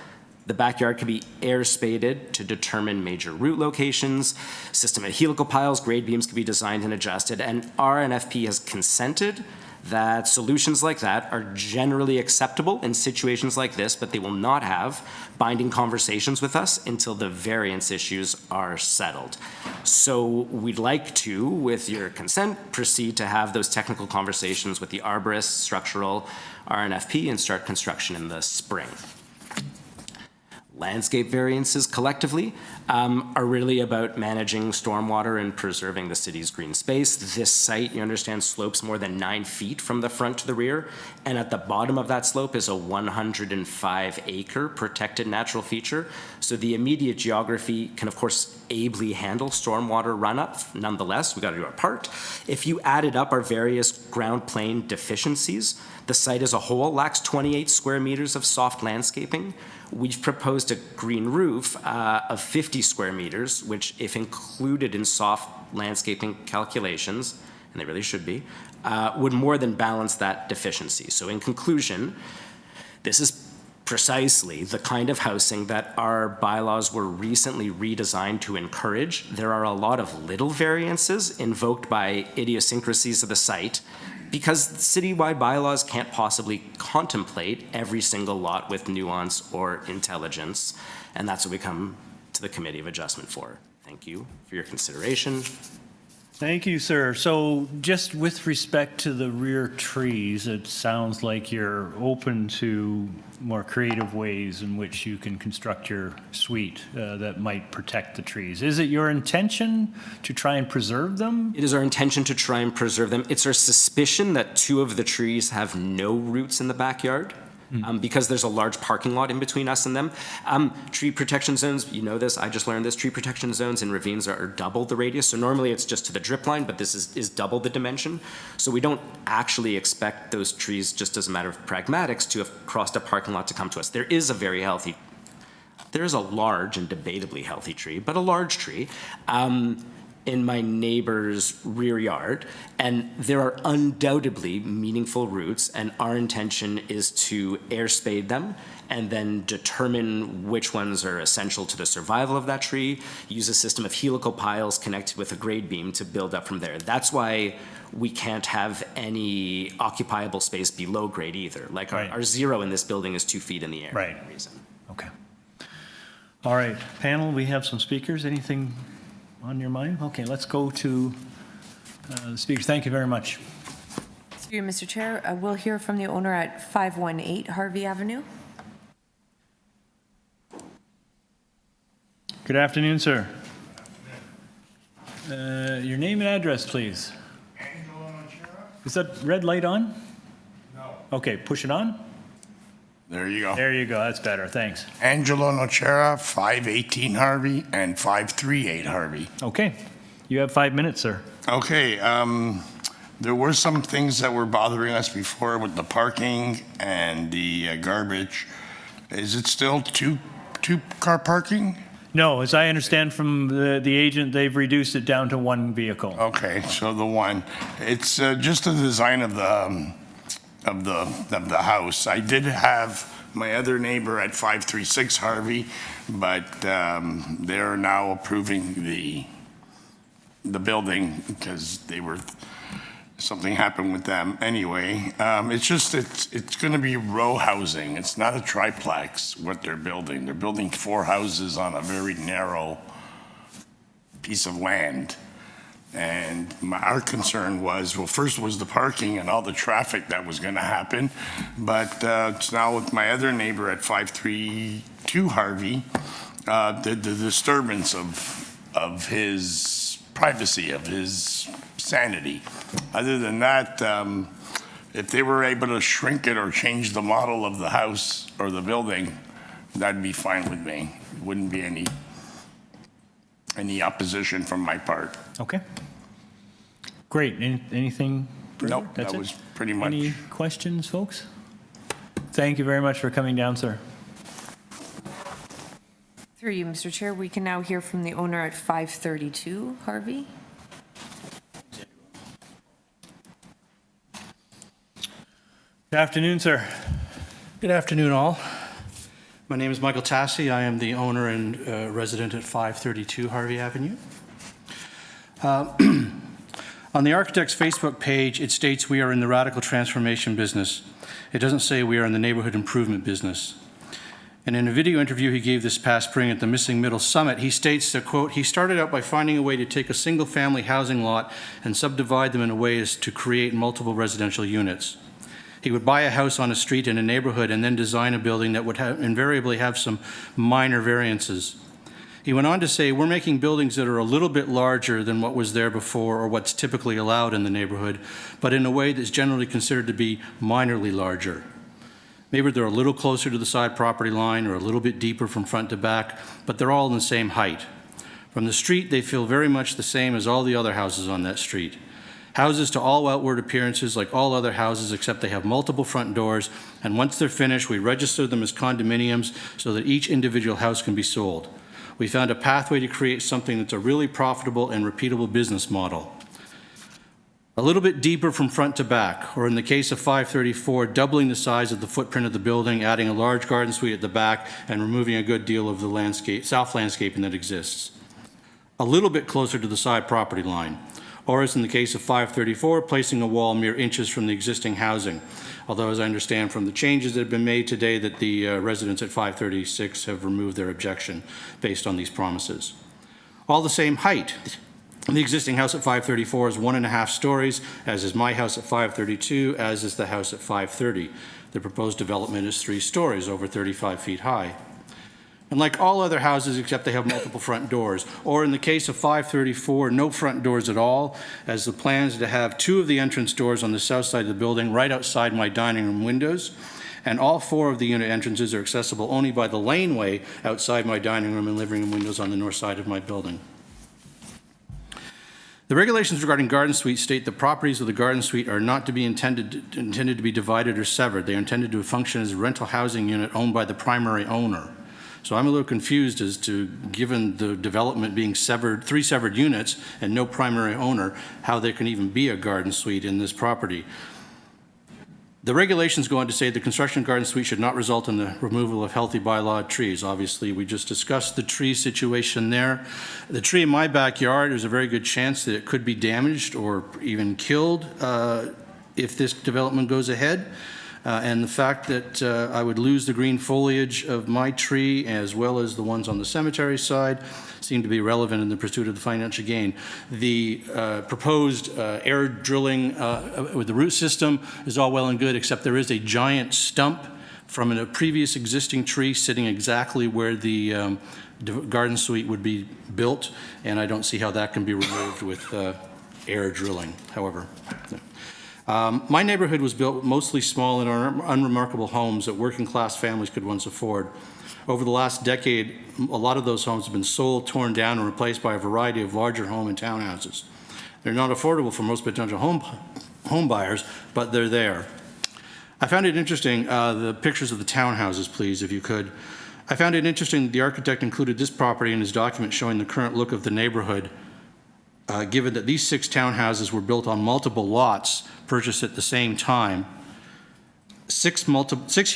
The backyard can be air spaded to determine major root locations, system of helical piles, grade beams can be designed and adjusted, and RNFP has consented that solutions like that are generally acceptable in situations like this, but they will not have binding conversations with us until the variance issues are settled. So we'd like to, with your consent, proceed to have those technical conversations with the arborist, structural, RNFP, and start construction in the spring. Landscape variances collectively are really about managing stormwater and preserving the city's green space. This site, you understand, slopes more than 9 feet from the front to the rear, and at the bottom of that slope is a 105-acre protected natural feature. So the immediate geography can, of course, ably handle stormwater runoff. Nonetheless, we got to do our part. If you added up our various ground plane deficiencies, the site as a whole lacks 28 square meters of soft landscaping. We've proposed a green roof of 50 square meters, which, if included in soft landscaping calculations, and they really should be, would more than balance that deficiency. So in conclusion, this is precisely the kind of housing that our bylaws were recently redesigned to encourage. There are a lot of little variances invoked by idiosyncrasies of the site, because citywide bylaws can't possibly contemplate every single lot with nuance or intelligence, and that's what we come to the Committee of Adjustment for. Thank you for your consideration. Thank you, sir. So just with respect to the rear trees, it sounds like you're open to more creative ways in which you can construct your suite that might protect the trees. Is it your intention to try and preserve them? It is our intention to try and preserve them. It's our suspicion that 2 of the trees have no roots in the backyard. Because there's a large parking lot in between us and them. Tree protection zones, you know this, I just learned this, tree protection zones in ravines are double the radius. So normally it's just to the drip line, but this is double the dimension. So we don't actually expect those trees, just as a matter of pragmatics, to have crossed a parking lot to come to us. There is a large and debatably healthy tree, but a large tree, in my neighbor's rear yard, and there are undoubtedly meaningful roots, and our intention is to air spade them and then determine which ones are essential to the survival of that tree, use a system of helical piles connected with a grade beam to build up from there. That's why we can't have any occupiable space below grade either. Like our 0 in this building is 2 feet in the air for that reason. Okay. All right, panel, we have some speakers. Anything on your mind? Okay, let's go to the speakers. Thank you very much. Through you, Mr. Chair, we'll hear from the owner at 518 Harvie Avenue. Good afternoon, sir. Your name and address, please. Is that red light on? No. Okay, push it on. There you go. There you go. That's better. Thanks. Angelo Nocera, 518 Harvie and 538 Harvie. Okay. You have 5 minutes, sir. Okay. There were some things that were bothering us before with the parking and the garbage. Is it still two-car parking? No, as I understand from the agent, they've reduced it down to 1 vehicle. Okay, so the one. It's just the design of the house. I did have my other neighbor at 536 Harvie, but they're now approving the building because they were something happened with them anyway. It's going to be row housing. It's not a triplex, what they're building. They're building 4 houses on a very narrow piece of land. And our concern was, well, first was the parking and all the traffic that was going to happen. But it's now with my other neighbor at 532 Harvie, the disturbance of his privacy, of his sanity. Other than that, if they were able to shrink it or change the model of the house or the building, that'd be fine with me. Wouldn't be any opposition from my part. Okay. Great. Anything further? Nope, That's that it? was pretty much. Any questions, folks? Thank you very much for coming down, sir. Through you, Mr. Chair, we can now hear from the owner at 532 Harvie. Good afternoon, sir. Good afternoon, all. My name is Michael Tassi. I am the owner and resident at 532 Harvie Avenue. On the architect's Facebook page, it states we are in the radical transformation business. It doesn't say we are in the neighborhood improvement business. And in a video interview he gave this past spring at the Missing Middle Summit, he states that, quote, he started out by finding a way to take a single-family housing lot and subdivide them in a way as to create multiple residential units. He would buy a house on a street in a neighborhood and then design a building that would invariably have some minor variances. He went on to say, we're making buildings that are a little bit larger than what was there before or what's typically allowed in the neighborhood, but in a way that's generally considered to be minorly larger. Maybe they're a little closer to the side property line or a little bit deeper from front to back, but they're all in the same height. From the street, they feel very much the same as all the other houses on that street. Houses to all outward appearances like all other houses, except they have multiple front doors, and once they're finished, we register them as condominiums so that each individual house can be sold. We found a pathway to create something that's a really profitable and repeatable business model. A little bit deeper from front to back, or in the case of 534, doubling the size of the footprint of the building, adding a large garden suite at the back, and removing a good deal of the landscape, south landscaping that exists. A little bit closer to the side property line, or as in the case of 534, placing a wall mere inches from the existing housing. Although, as I understand from the changes that have been made today, that the residents at 536 have removed their objection based on these promises. All the same height. The existing house at 534 is 1.5 stories, as is my house at 532, as is the house at 530. The proposed development is 3 stories, over 35 feet high. And like all other houses, except they have multiple front doors, or in the case of 534, no front doors at all, as the plan is to have 2 of the entrance doors on the south side of the building right outside my dining room windows, and all 4 of the unit entrances are accessible only by the laneway outside my dining room and living room windows on the north side of my building. The regulations regarding garden suites state the properties of the garden suite are not to be intended to be divided or severed. They are intended to function as a rental housing unit owned by the primary owner. So I'm a little confused as to, given the development being severed, 3 severed units and no primary owner, how there can even be a garden suite in this property. The regulations go on to say the construction of garden suite should not result in the removal of healthy bylaw trees. Obviously, we just discussed the tree situation there. The tree in my backyard, there's a very good chance that it could be damaged or even killed if this development goes ahead. And the fact that I would lose the green foliage of my tree as well as the ones on the cemetery side seem to be relevant in the pursuit of the financial gain. The proposed air drilling with the root system is all well and good, except there is a giant stump from a previous existing tree sitting exactly where the garden suite would be built, and I don't see how that can be removed with air drilling, however. My neighborhood was built mostly small and unremarkable homes that working class families could once afford. Over the last decade, a lot of those homes have been sold, torn down, and replaced by a variety of larger home and townhouses. They're not affordable for most potential home buyers, but they're there. I found it interesting, the pictures of the townhouses, please, if you could. I found it interesting that the architect included this property in his document showing the current look of the neighborhood, given that these 6 townhouses were built on multiple lots purchased at the same time. 6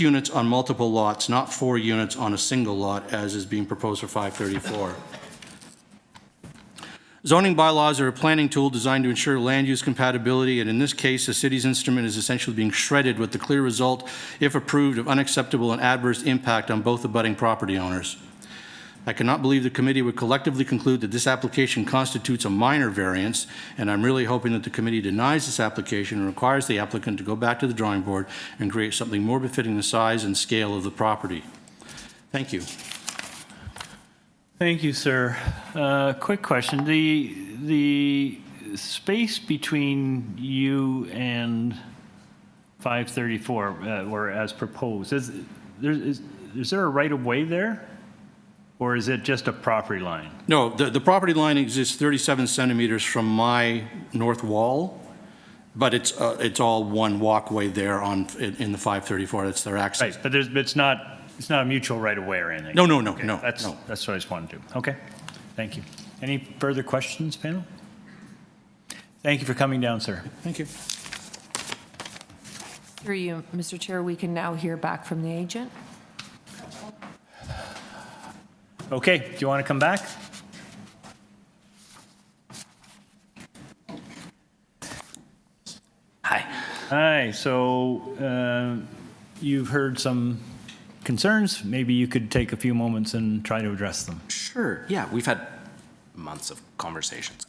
units on multiple lots, not 4 units on a single lot, as is being proposed for 534. Zoning bylaws are a planning tool designed to ensure land use compatibility, and in this case, the city's instrument is essentially being shredded with the clear result, if approved, of unacceptable and adverse impact on both abutting property owners. I cannot believe the committee would collectively conclude that this application constitutes a minor variance, and I'm really hoping that the committee denies this application and requires the applicant to go back to the drawing board and create something more befitting the size and scale of the property. Thank you. Thank you, sir. Quick question. The space between you and 534, or as proposed, is there a right-of-way there? Or is it just a property line? No, the property line exists 37 centimeters from my north wall, but it's all one walkway there in the 534. That's their access. Right, but it's not a mutual right-of-way or anything? No. That's what I just wanted to do. Okay, thank you. Any further questions, panel? Thank you for coming down, sir. Thank you. Through you, Mr. Chair, we can now hear back from the agent. Okay, do you want to come back? Hi. Hi, so you've heard some concerns. Maybe you could take a few moments and try to address them. Sure. Yeah, we've had months of conversations.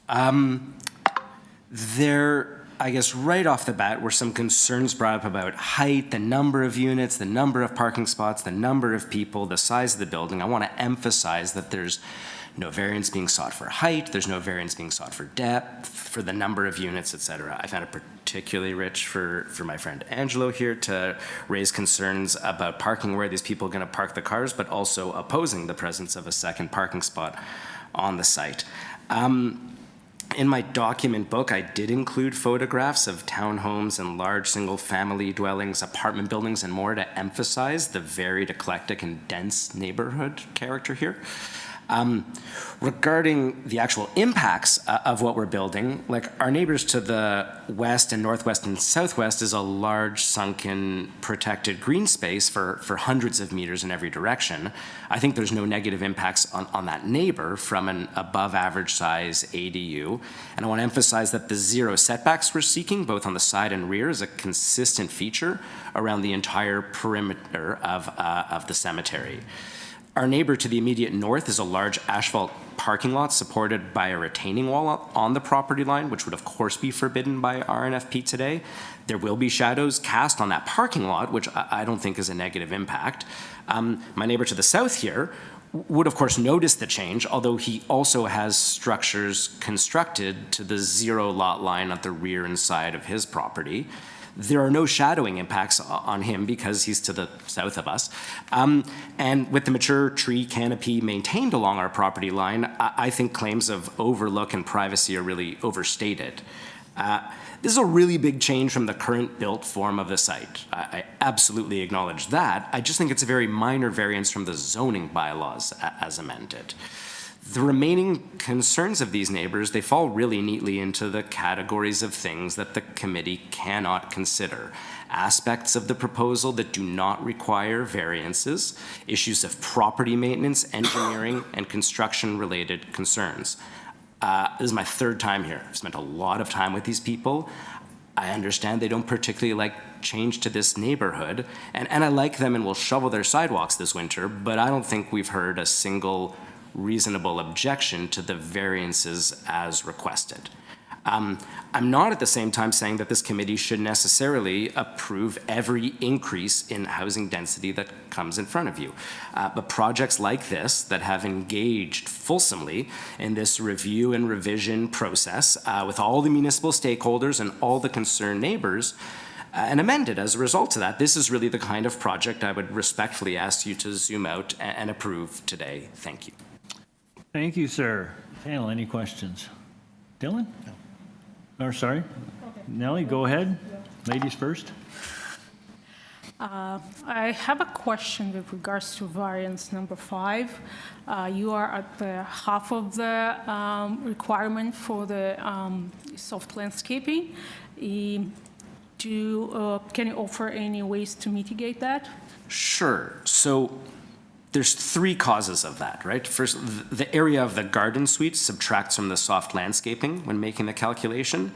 I guess right off the bat were some concerns brought up about height, the number of units, the number of parking spots, the number of people, the size of the building. I want to emphasize that there's no variance being sought for height, there's no variance being sought for depth, for the number of units, et cetera. I found it particularly rich for my friend Angelo here to raise concerns about parking, where these people are going to park the cars, but also opposing the presence of a second parking spot on the site. In my document book, I did include photographs of townhomes and large single-family dwellings, apartment buildings, and more to emphasize the varied, eclectic, and dense neighborhood character here. Regarding the actual impacts of what we're building, like our neighbors to the west and northwest and southwest is a large sunken protected green space for hundreds of meters in every direction. I think there's no negative impacts on that neighbor from an above average size ADU. And I want to emphasize that the zero setbacks we're seeking, both on the side and rear, is a consistent feature around the entire perimeter of the cemetery. Our neighbor to the immediate north is a large asphalt parking lot supported by a retaining wall on the property line, which would of course be forbidden by RNFP today. There will be shadows cast on that parking lot, which I don't think is a negative impact. My neighbor to the south here would of course notice the change, although he also has structures constructed to the zero lot line at the rear and side of his property. There are no shadowing impacts on him because he's to the south of us. And with the mature tree canopy maintained along our property line, I think claims of overlook and privacy are really overstated. This is a really big change from the current built form of the site. I absolutely acknowledge that. I just think it's a very minor variance from the zoning bylaws as amended. The remaining concerns of these neighbors, they fall really neatly into the categories of things that the committee cannot consider. Aspects of the proposal that do not require variances, issues of property maintenance, engineering, and construction-related concerns. This is my third time here. I've spent a lot of time with these people. I understand they don't particularly like change to this neighborhood, and I like them and will shovel their sidewalks this winter, but I don't think we've heard a single reasonable objection to the variances as requested. I'm not at the same time saying that this committee should necessarily approve every increase in housing density that comes in front of you. But projects like this that have engaged fulsomely in this review and revision process with all the municipal stakeholders and all the concerned neighbors and amended as a result of that, this is really the kind of project I would respectfully ask you to zoom out and approve today. Thank you. Thank you, sir. Panel, any questions? Dylan? No. Or sorry? Okay. Nellie, go ahead. Ladies first. I have a question with regards to variance number 5. You are at the half of the requirement for the soft landscaping. Can you offer any ways to mitigate that? Sure. So there's three causes of that, right? First, the area of the garden suite subtracts from the soft landscaping when making the calculation.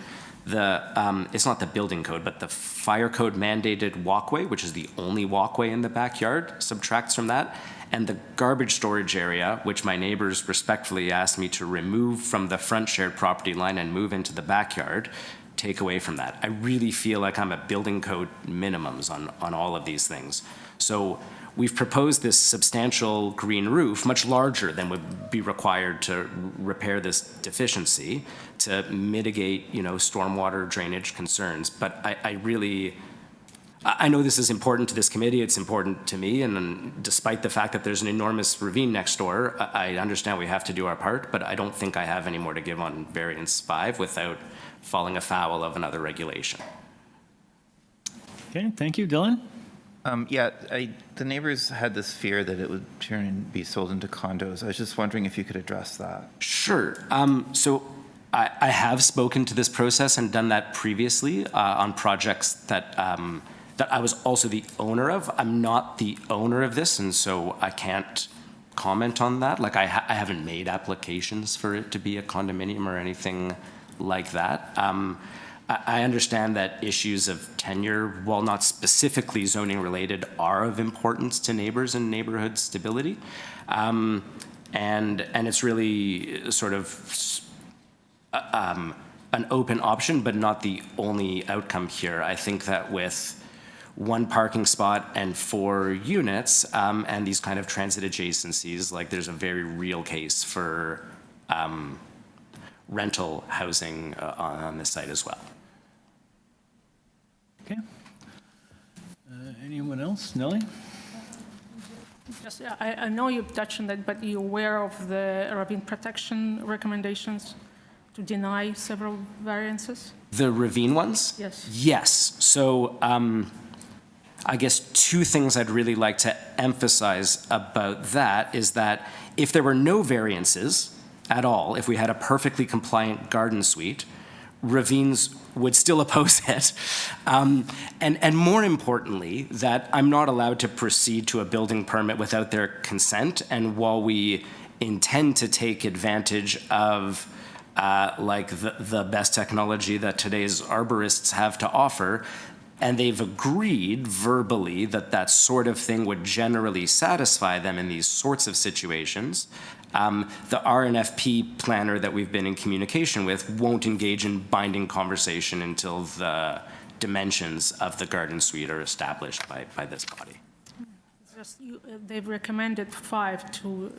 It's not the building code, but the fire code mandated walkway, which is the only walkway in the backyard, subtracts from that. And the garbage storage area, which my neighbors respectfully asked me to remove from the front shared property line and move into the backyard, take away from that. I really feel like I'm at building code minimums on all of these things. So we've proposed this substantial green roof, much larger than would be required to repair this deficiency, to mitigate, stormwater drainage concerns. But I know this is important to this committee, it's important to me, and despite the fact that there's an enormous ravine next door, I understand we have to do our part, but I don't think I have any more to give on variance 5 without falling afoul of another regulation. Okay, thank you. Dylan? The neighbors had this fear that it would turn and be sold into condos. I was just wondering if you could address that. Sure. So I have spoken to this process and done that previously on projects that I was also the owner of. I'm not the owner of this, and so I can't comment on that. Like, I haven't made applications for it to be a condominium or anything like that. I understand that issues of tenure, while not specifically zoning related, are of importance to neighbors and neighborhood stability. And it's really sort of an open option, but not the only outcome here. I think that with 1 parking spot and 4 units, and these kind of transit adjacencies, like, there's a very real case for rental housing on this site as well. Okay. Anyone else? Nellie? Yes, I know you've touched on that, but you're aware of the ravine protection recommendations to deny several variances? The ravine ones? Yes. Yes. So I guess 2 things I'd really like to emphasize about that is that if there were no variances at all, if we had a perfectly compliant garden suite, ravines would still oppose it. And more importantly, that I'm not allowed to proceed to a building permit without their consent. And while we intend to take advantage of the best technology that today's arborists have to offer, and they've agreed verbally that that sort of thing would generally satisfy them in these sorts of situations, the RNFP planner that we've been in communication with won't engage in binding conversation until the dimensions of the garden suite are established by this body. They've recommended 5 to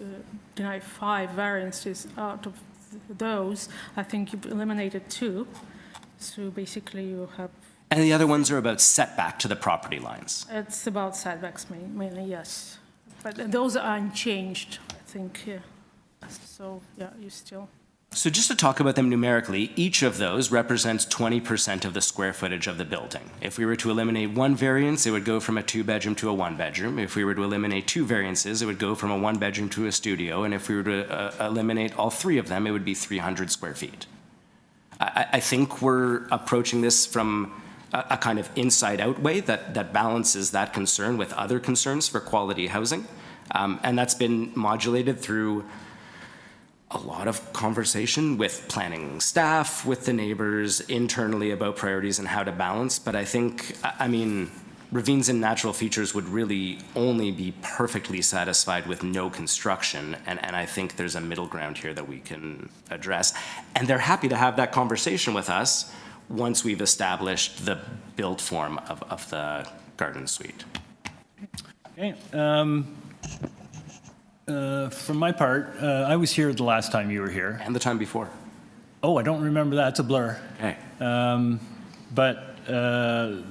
deny 5 variances. Out of those, I think you've eliminated 2. So basically you have... And the other ones are about setback to the property lines. It's about setbacks mainly, yes. But those are unchanged, I think, yeah. So, yeah, you still... So just to talk about them numerically, each of those represents 20% of the square footage of the building. If we were to eliminate 1 variance, it would go from a 2-bedroom to a 1-bedroom. If we were to eliminate 2 variances, it would go from a 1-bedroom to a studio. And if we were to eliminate all 3 of them, it would be 300 square feet. I think we're approaching this from a kind of inside-out way that balances that concern with other concerns for quality housing. And that's been modulated through a lot of conversation with planning staff, with the neighbors, internally about priorities and how to balance. But I think, ravines and natural features would really only be perfectly satisfied with no construction. And I think there's a middle ground here that we can address. And they're happy to have that conversation with us once we've established the build form of the garden suite. Okay. From my part, I was here the last time you were here. And the time before. Oh, I don't remember that. It's a blur. Okay. But the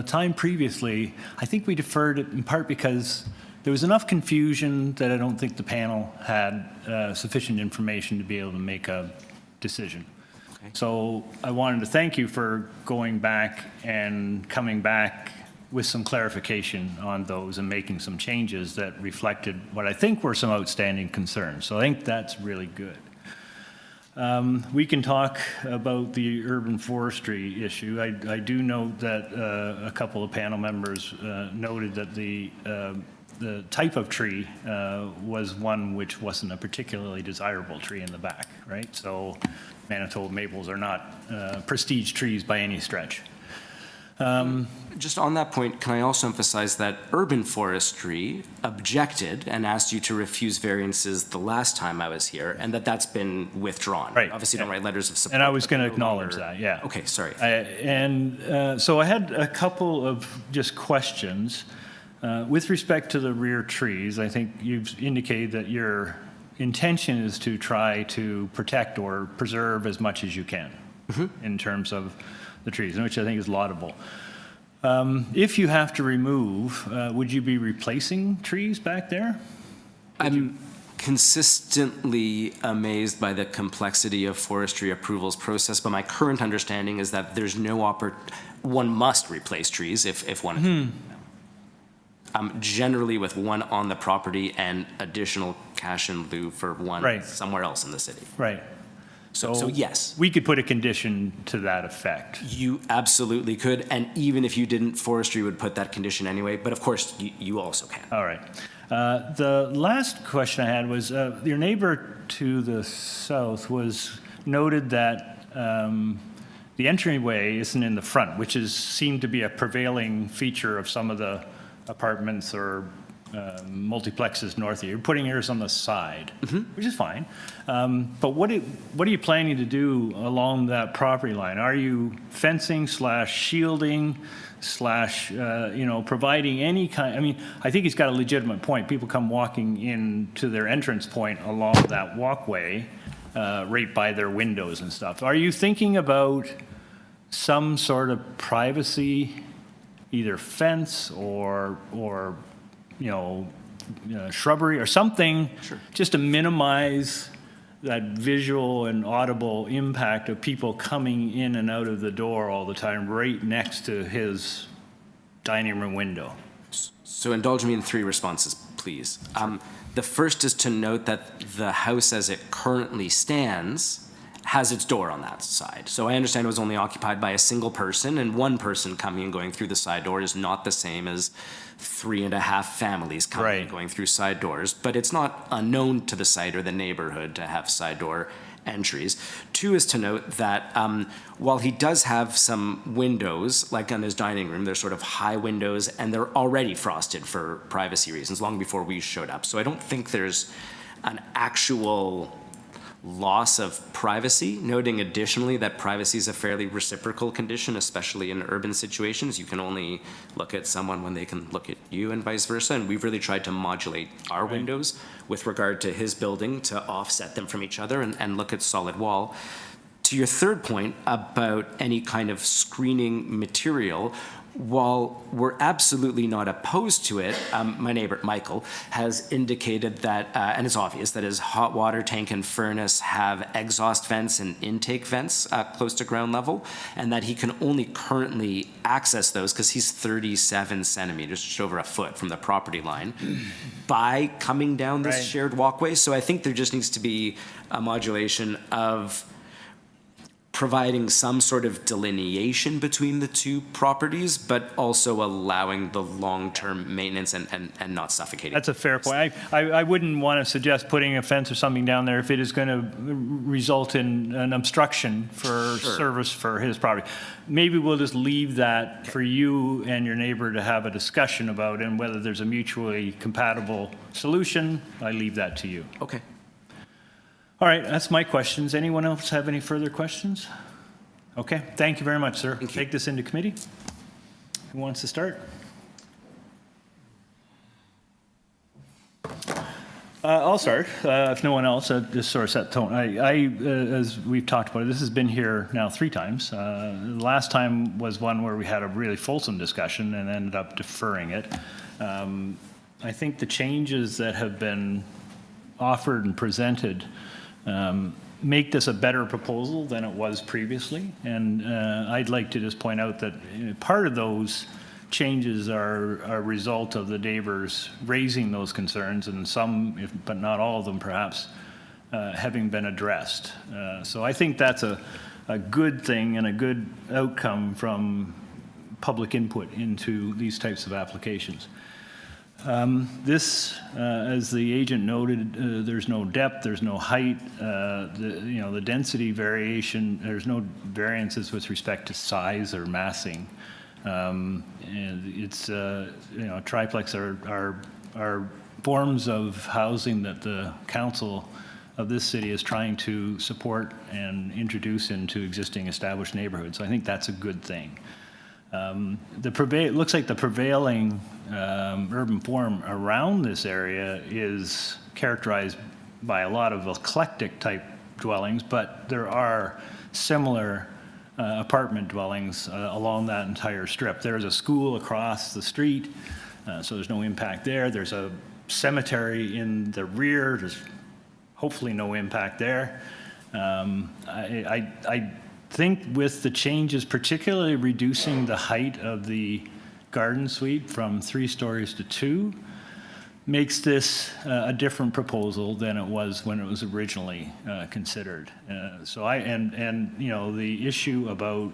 time previously, I think we deferred it in part because there was enough confusion that I don't think the panel had sufficient information to be able to make a decision. Okay. So I wanted to thank you for going back and coming back with some clarification on those and making some changes that reflected what I think were some outstanding concerns. So I think that's really good. We can talk about the urban forestry issue. I do note that a couple of panel members noted that the the type of tree was one which wasn't a particularly desirable tree in the back, right? So Manitoba maples are not prestige trees by any stretch. Just on that point, can I also emphasize that urban forestry objected and asked you to refuse variances the last time I was here, and that's been withdrawn? Right. Obviously, don't write letters of support. And I was but going to no acknowledge longer- that, yeah. Okay, sorry. So I had a couple of just questions. With respect to the rear trees, I think you've indicated that your intention is to try to protect or preserve as much as you can in terms of the trees, which I think is laudable. If you have to remove, would you be replacing trees back there? I'm consistently amazed by the complexity of forestry approvals process, but my current understanding is that there's no one must replace trees if one generally with one on the property and additional cash in lieu for one somewhere else in the city. Right. So yes. We could put a condition to that effect. You absolutely could, and even if you didn't, forestry would put that condition anyway, but of course, you also can. All right. The last question I had was, your neighbor to the south was noted that the entryway isn't in the front, which seemed to be a prevailing feature of some of the apartments or multiplexes north of you. You're putting yours on the side, which is fine. But what are you planning to do along that property line? Are you fencing / shielding / providing any kind? I mean, I think he's got a legitimate point. People come walking in to their entrance point along that walkway, right by their windows and stuff. Are you thinking about some sort of privacy, either fence or shrubbery or something, just to minimize that visual and audible impact of people coming in and out of the door all the time, right next to his dining room window? So indulge me in 3 responses, please. The first is to note that the house as it currently stands has its door on that side. So I understand it was only occupied by a single person, and one person coming and going through the side door is not the same as 3.5 families coming and going through side doors. But it's not unknown to the site or the neighborhood to have side door entries. 2 is to note that while he does have some windows, like on his dining room, they're sort of high windows, and they're already frosted for privacy reasons long before we showed up. So I don't think there's an actual loss of privacy, noting additionally that privacy is a fairly reciprocal condition, especially in urban situations. You can only look at someone when they can look at you and vice versa, and we've really tried to modulate our windows with regard to his building to offset them from each other and look at solid wall. To your third point about any kind of screening material, while we're absolutely not opposed to it, my neighbor, Michael, has indicated that, and it's obvious, that his hot water tank and furnace have exhaust vents and intake vents close to ground level, and that he can only currently access those, because he's 37 centimeters, just over a foot from the property line, by coming down this shared walkway. So I think there just needs to be a modulation of providing some sort of delineation between the 2 properties, but also allowing the long-term maintenance and not suffocating. That's a fair point. I wouldn't want to suggest putting a fence or something down there if it is going to result in an obstruction for service for his property. Maybe we'll just leave that for you and your neighbor to have a discussion about, and whether there's a mutually compatible solution, I leave that to you. Okay. All right, that's my questions. Anyone else have any further questions? Okay, thank you very much, sir. Take this into committee. Who wants to start? I'll start, if no one else, just sort of set the tone. As we've talked about, this has been here now 3 times. The last time was one where we had a really fulsome discussion and ended up deferring it. I think the changes that have been offered and presented make this a better proposal than it was previously. And I'd like to just point out that part of those changes are a result of the neighbors raising those concerns, and some, but not all of them perhaps, having been addressed. So I think that's a good thing and a good outcome from public input into these types of applications. This, as the agent noted, there's no depth, there's no height, the density variation, there's no variances with respect to size or massing. And it's, triplex are forms of housing that the council of this city is trying to support and introduce into existing established neighborhoods. So I think that's a good thing. It looks like the prevailing urban form around this area is characterized by a lot of eclectic type dwellings, but there are similar apartment dwellings along that entire strip. There's a school across the street, so there's no impact there. There's a cemetery in the rear. There's hopefully no impact there. I think with the changes, particularly reducing the height of the garden suite from 3 stories to 2, makes this a different proposal than it was when it was originally considered. The issue about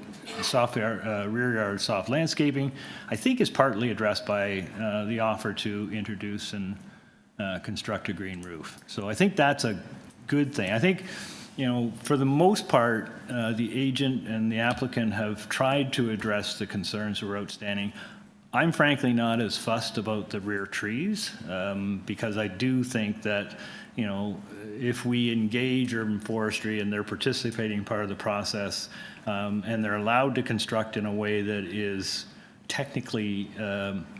rear yard soft landscaping, I think is partly addressed by the offer to introduce and construct a green roof. So I think that's a good thing. I think, for the most part, the agent and the applicant have tried to address the concerns that were outstanding. I'm frankly not as fussed about the rear trees because I do think that, if we engage urban forestry and they're participating part of the process and they're allowed to construct in a way that is technically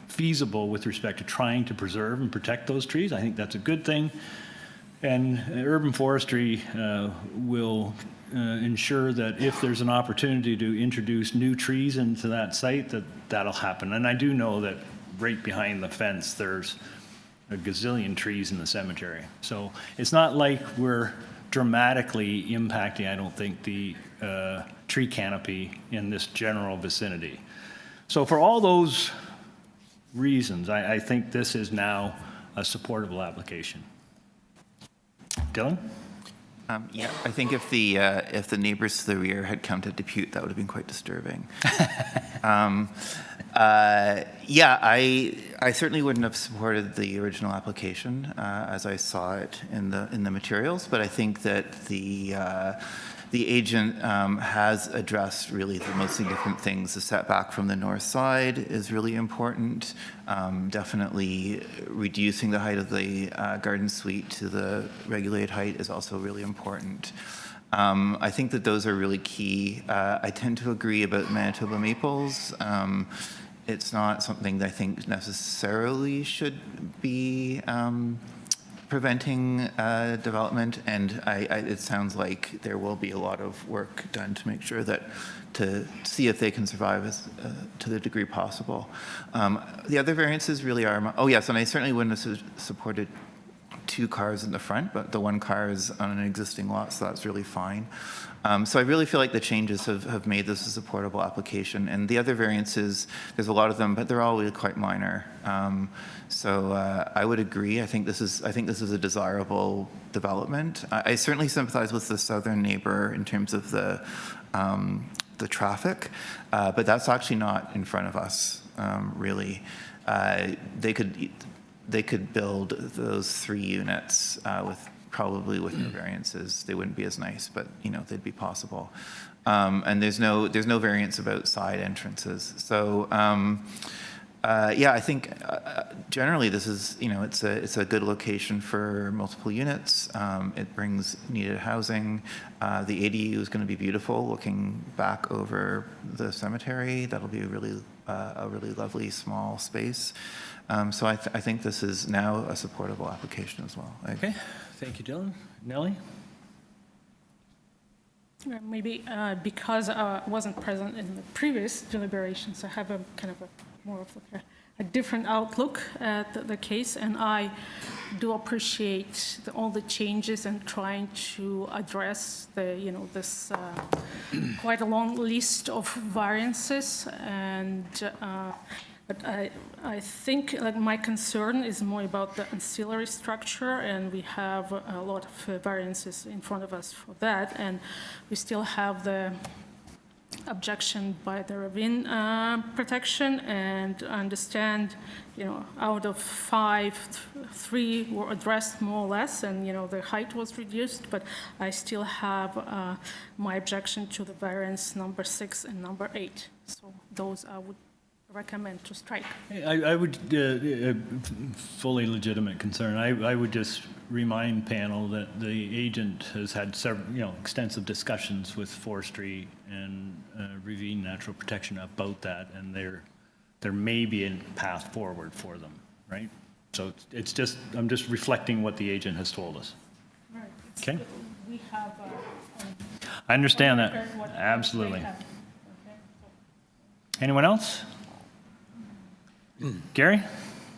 feasible with respect to trying to preserve and protect those trees, I think that's a good thing. And urban forestry will ensure that if there's an opportunity to introduce new trees into that site, that'll happen. And I do know that right behind the fence, there's a gazillion trees in the cemetery. So it's not like we're dramatically impacting, I don't think, the tree canopy in this general vicinity. So for all those reasons, I think this is now a supportable application. Dylan? Yeah, I think if the neighbors to the rear had come to Depute, that would have been quite disturbing. I certainly wouldn't have supported the original application as I saw it in the materials, but I think that the agent has addressed really the most significant things. The setback from the north side is really important. Definitely reducing the height of the garden suite to the regulated height is also really important. I think that those are really key. I tend to agree about Manitoba maples. It's not something that I think necessarily should be preventing development, and it sounds like there will be a lot of work done to make sure to see if they can survive to the degree possible. The other variances really are, oh yes, and I certainly wouldn't have supported 2 cars in the front, but the 1 car is on an existing lot, so that's really fine. So I really feel like the changes have made this a supportable application. And the other variances, there's a lot of them, but they're all really quite minor. So I would agree. I think this is a desirable development. I certainly sympathize with the southern neighbor in terms of the traffic, but that's actually not in front of us, really. They could build those 3 units probably with no variances. They wouldn't be as nice, but they'd be possible. And there's no variance about side entrances. So I think generally this is it's a good location for multiple units. It brings needed housing. The ADU is going to be beautiful, looking back over the cemetery. That'll be a really lovely small space. So I think this is now a supportable application as well. Okay, thank you, Dylan. Nellie? Maybe because I wasn't present in the previous deliberations, I have a kind of more of a different outlook at the case, and I do appreciate all the changes and trying to address this quite a long list of variances, and but I think my concern is more about the ancillary structure, and we have a lot of variances in front of us for that, and we still have the objection by the ravine protection, and understand, out of 5, 3 were addressed more or less, and, the height was reduced, but I still have my objection to the variance number 6 and number 8. So those I would recommend to strike. I would, fully legitimate concern, I would just remind panel that the agent has had several, extensive discussions with forestry and ravine natural protection about that, and there may be a path forward for them, right? So it's just, I'm just reflecting what the agent has told us. Right. Okay? We have. I understand that, what absolutely. they have. Okay. Anyone else? Gary?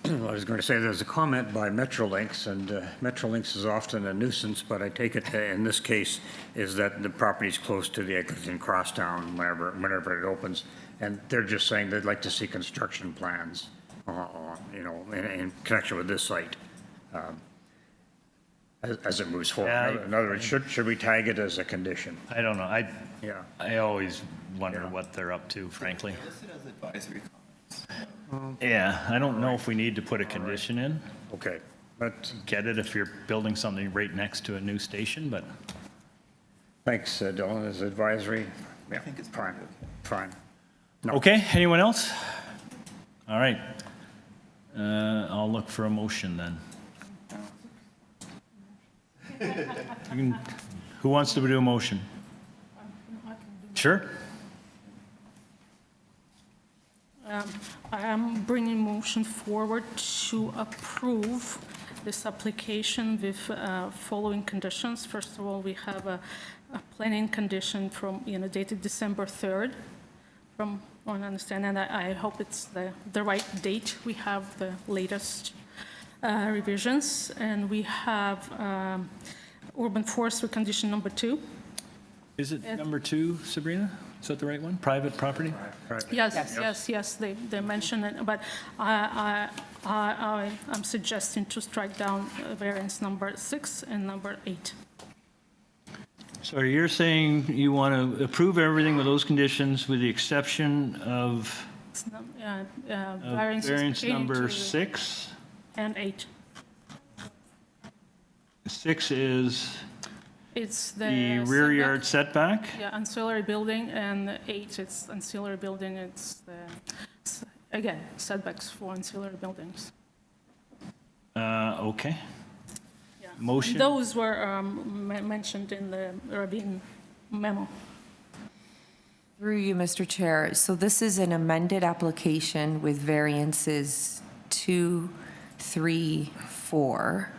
I was going to say there's a comment by Metrolinx, and Metrolinx is often a nuisance, but I take it in this case is that the property is close to the Eglinton Crosstown whenever it opens, and they're just saying they'd like to see construction plans, in connection with this site as it moves forward. Yeah, In other words, should we tag it as a condition? I don't know, Yeah. I always wonder what they're up to, frankly. Listed as advisory comments. Yeah, I don't know if we need to put a condition in. Okay, but Get it if you're building something right next to a new station, but thanks, Dylan, as advisory. Yeah, think it's fine, fine. No. okay, anyone else? All right. I'll look for a motion then. Who wants to do a motion? Sure. I am bringing motion forward to approve this application with following conditions. First of all, we have a planning condition from, dated December 3rd, from what I understand, and I hope it's the right date. We have the latest revisions, and we have urban forestry condition number 2. Is it number 2, Sabrina? Is that the right one? Private property? Yes, they mention it, but I'm suggesting to strike down variance number 6 and number 8. So you're saying you want to approve everything with those conditions with the exception of variance number 6? And 8. 6 is It's the rear yard setback? Yeah, ancillary building, and 8, it's ancillary building, it's again, setbacks for ancillary buildings. Okay. Yeah. Motion. Those were mentioned in the Rabin memo. Through you, Mr. Chair. So this is an amended application with variances 2, 3, 4,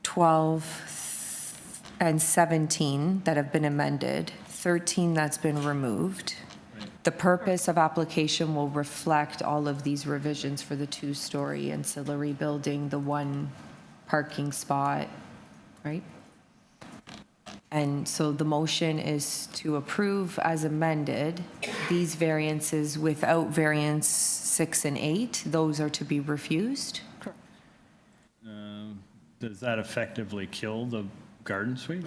12, and 17 that have been amended, 13 that's been removed. The purpose of application will reflect all of these revisions for the 2-story ancillary building, the 1 parking spot, right? And so the motion is to approve as amended these variances without variance 6 and 8. Those are to be refused. Correct. Does that effectively kill the garden suite?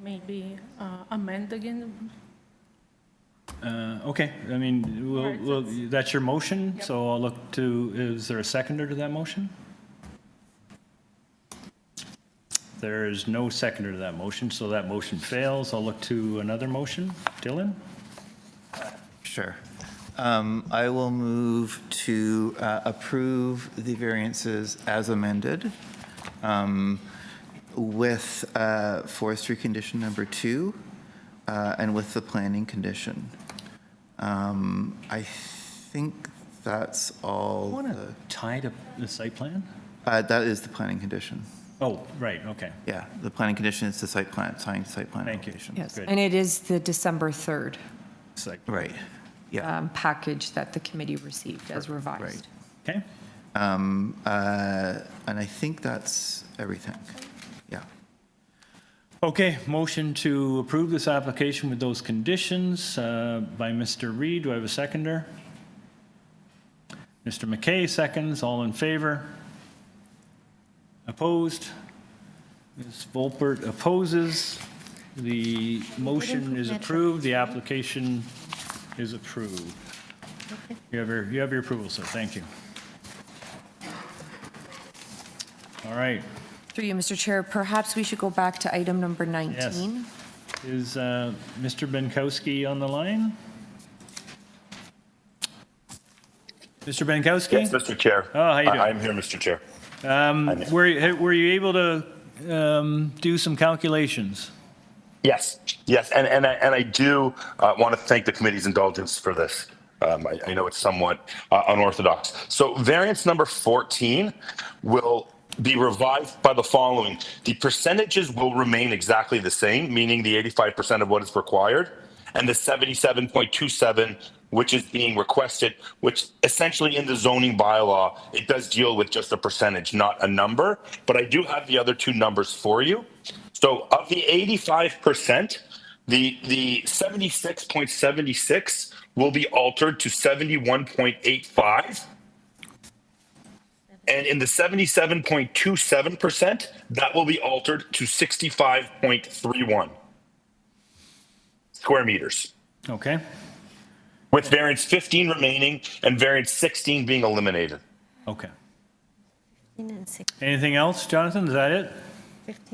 Maybe amend again. Okay, I mean, that's your motion, so I'll look to, is there a seconder to that motion? There is no seconder to that motion, so that motion fails. I'll look to another motion. Dylan? Sure. I will move to approve the variances as amended with forestry condition number 2 and with the planning condition. I think that's all. Want to tie to the site plan? That is the planning condition. Oh, right, okay. Yeah, the planning condition is the site plan, tying site plan Thank you. application. Yes, Good. and it is the December 3rd Site. Right, yeah. package that the committee received as revised. Right. Okay, And I think that's everything. Yeah. okay, motion to approve this application with those conditions by Mr. Reed. Do I have a seconder? Mr. McKay seconds. All in favor? Opposed? Ms. Volpert opposes. The motion is approved, the application is approved. You have your approval, sir, thank you. All right. Through you, Mr. Chair, perhaps we should go back to item number 19. Yes. Is Mr. Benkowski on the line? Mr. Benkowski? Yes, Mr. Chair. Oh, how you doing? I'm here, Mr. Chair. Were you able to do some calculations? Yes, and I do want to thank the committee's indulgence for this. I know it's somewhat unorthodox. So variance number 14 will be revised by the following. The percentages will remain exactly the same, meaning the 85% of what is required, and the 77.27, which is being requested, which essentially in the zoning bylaw, it does deal with just a percentage, not a number. But I do have the other two numbers for you. So of the 85%, the 76.76 will be altered to 71.85. And in the 77.27%, that will be altered to 65.31 square meters, Okay. with variance 15 remaining and variance 16 being eliminated. Okay. Anything else, Jonathan? Is that it?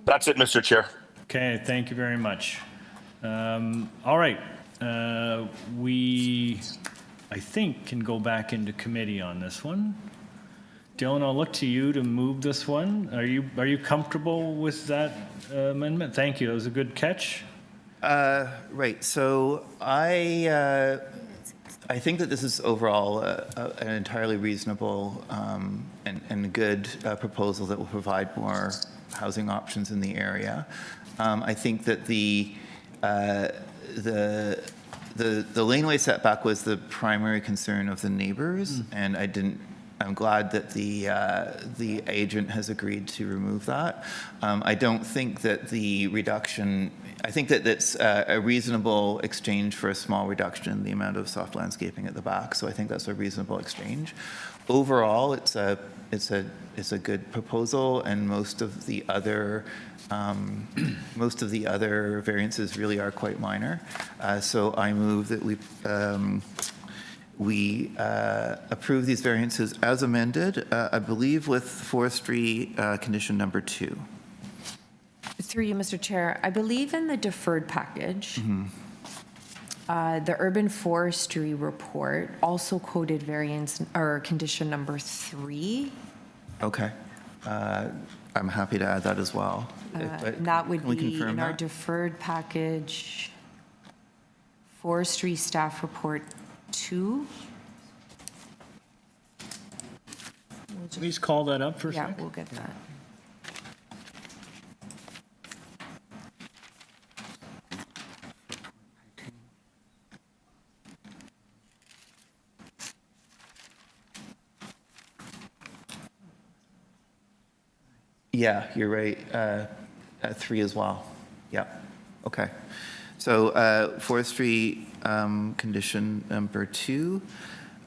That's it, Mr. Chair. Okay, thank you very much. All right. We, I think, can go back into committee on this one. Dylan, I'll look to you to move this one. Are you comfortable with that amendment? Thank you. That was a good catch. Right. So I think that this is overall an entirely reasonable and good proposal that will provide more housing options in the area. I think that the laneway setback was the primary concern of the neighbors, and I'm glad that the agent has agreed to remove that. I don't think that the reduction, I think that it's a reasonable exchange for a small reduction in the amount of soft landscaping at the back. So I think that's a reasonable exchange. Overall, it's a good proposal, and most of the other variances really are quite minor. So I move that we approve these variances as amended, I believe with forestry condition number 2. Through you, Mr. Chair, I believe in the deferred package, the urban forestry report also quoted variance or condition number 3. Okay. I'm happy to add that as well. And that would Can we be confirm in our that? deferred package, forestry staff report 2. Please call that up for a Yeah, second. we'll get that. Yeah, you're right. At 3 as well. Yeah. Okay. So forestry condition number 2.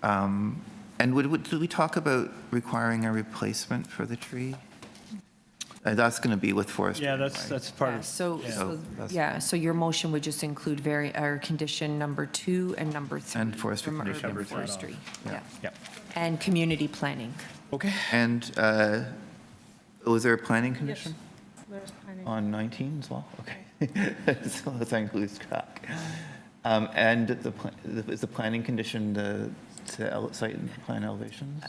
And did we talk about requiring a replacement for the tree? That's going to be with forestry. Yeah, that's part of. So your motion would just include condition number 2 and number 3. And forestry from condition urban number 3. forestry. Yeah. Yeah. And community planning. Okay. And was there a planning condition There's planning. on 19 as well? Okay. So I lose track. And is the planning condition to site and plan elevations?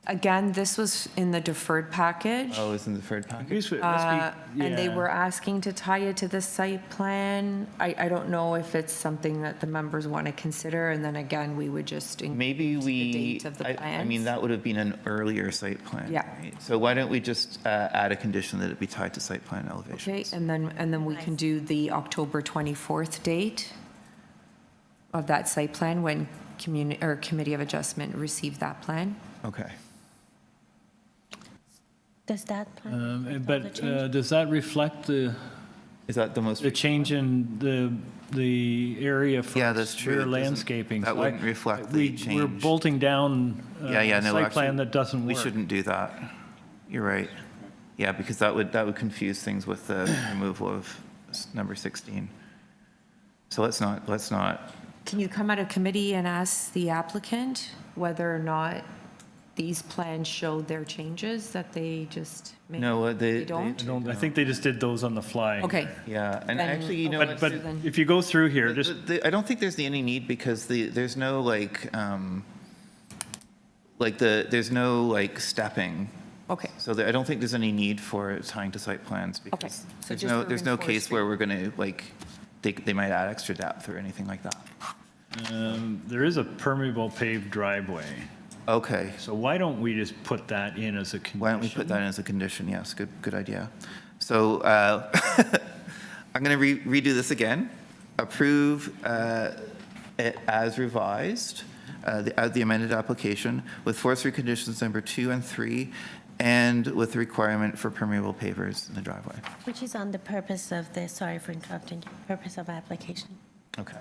Again, this was in the deferred package. Oh, it's in the deferred package? And they were asking to tie it to the site plan. I don't know if it's something that the members want to consider, and then again, we would just Maybe include the date of the plans. I mean, that would have been an earlier site plan. Yeah. Right? So why don't we just add a condition that it be tied to site plan elevations? Okay, and then we can do the October 24th date of that site plan when Committee of Adjustment received that plan. Okay. Does that plan? But does that reflect Is that the most? the change in the area for that's true. rear It doesn't- landscaping? that So wouldn't reflect the change. We're bolting down No, a site plan actually, that doesn't we work. shouldn't do that. You're right. Yeah, because that would confuse things with the removal of number 16. So let's not, Can you come out of committee and ask the applicant whether or not these plans show their changes, that they just maybe no, they don't? I think they just did those on the fly. Okay. yeah, and Then- actually, you know, okay, But so then- if you go through here, just, I don't think there's any need because there's no stepping. Okay. So I don't think there's any need for tying to site plans Okay. because So there's just no urban there's no case forestry. where we're going to they might add extra depth or anything like that. there is a permeable paved driveway. Okay. So why don't we just put that in as a condition? Why don't we put that in as a condition? Yes, good idea. So I'm going to redo this again. Approve it as revised, the amended application with forestry conditions number 2 and 3, and with the requirement for permeable pavers in the driveway. Which is on the purpose of the, sorry for interrupting you, purpose of application. Okay.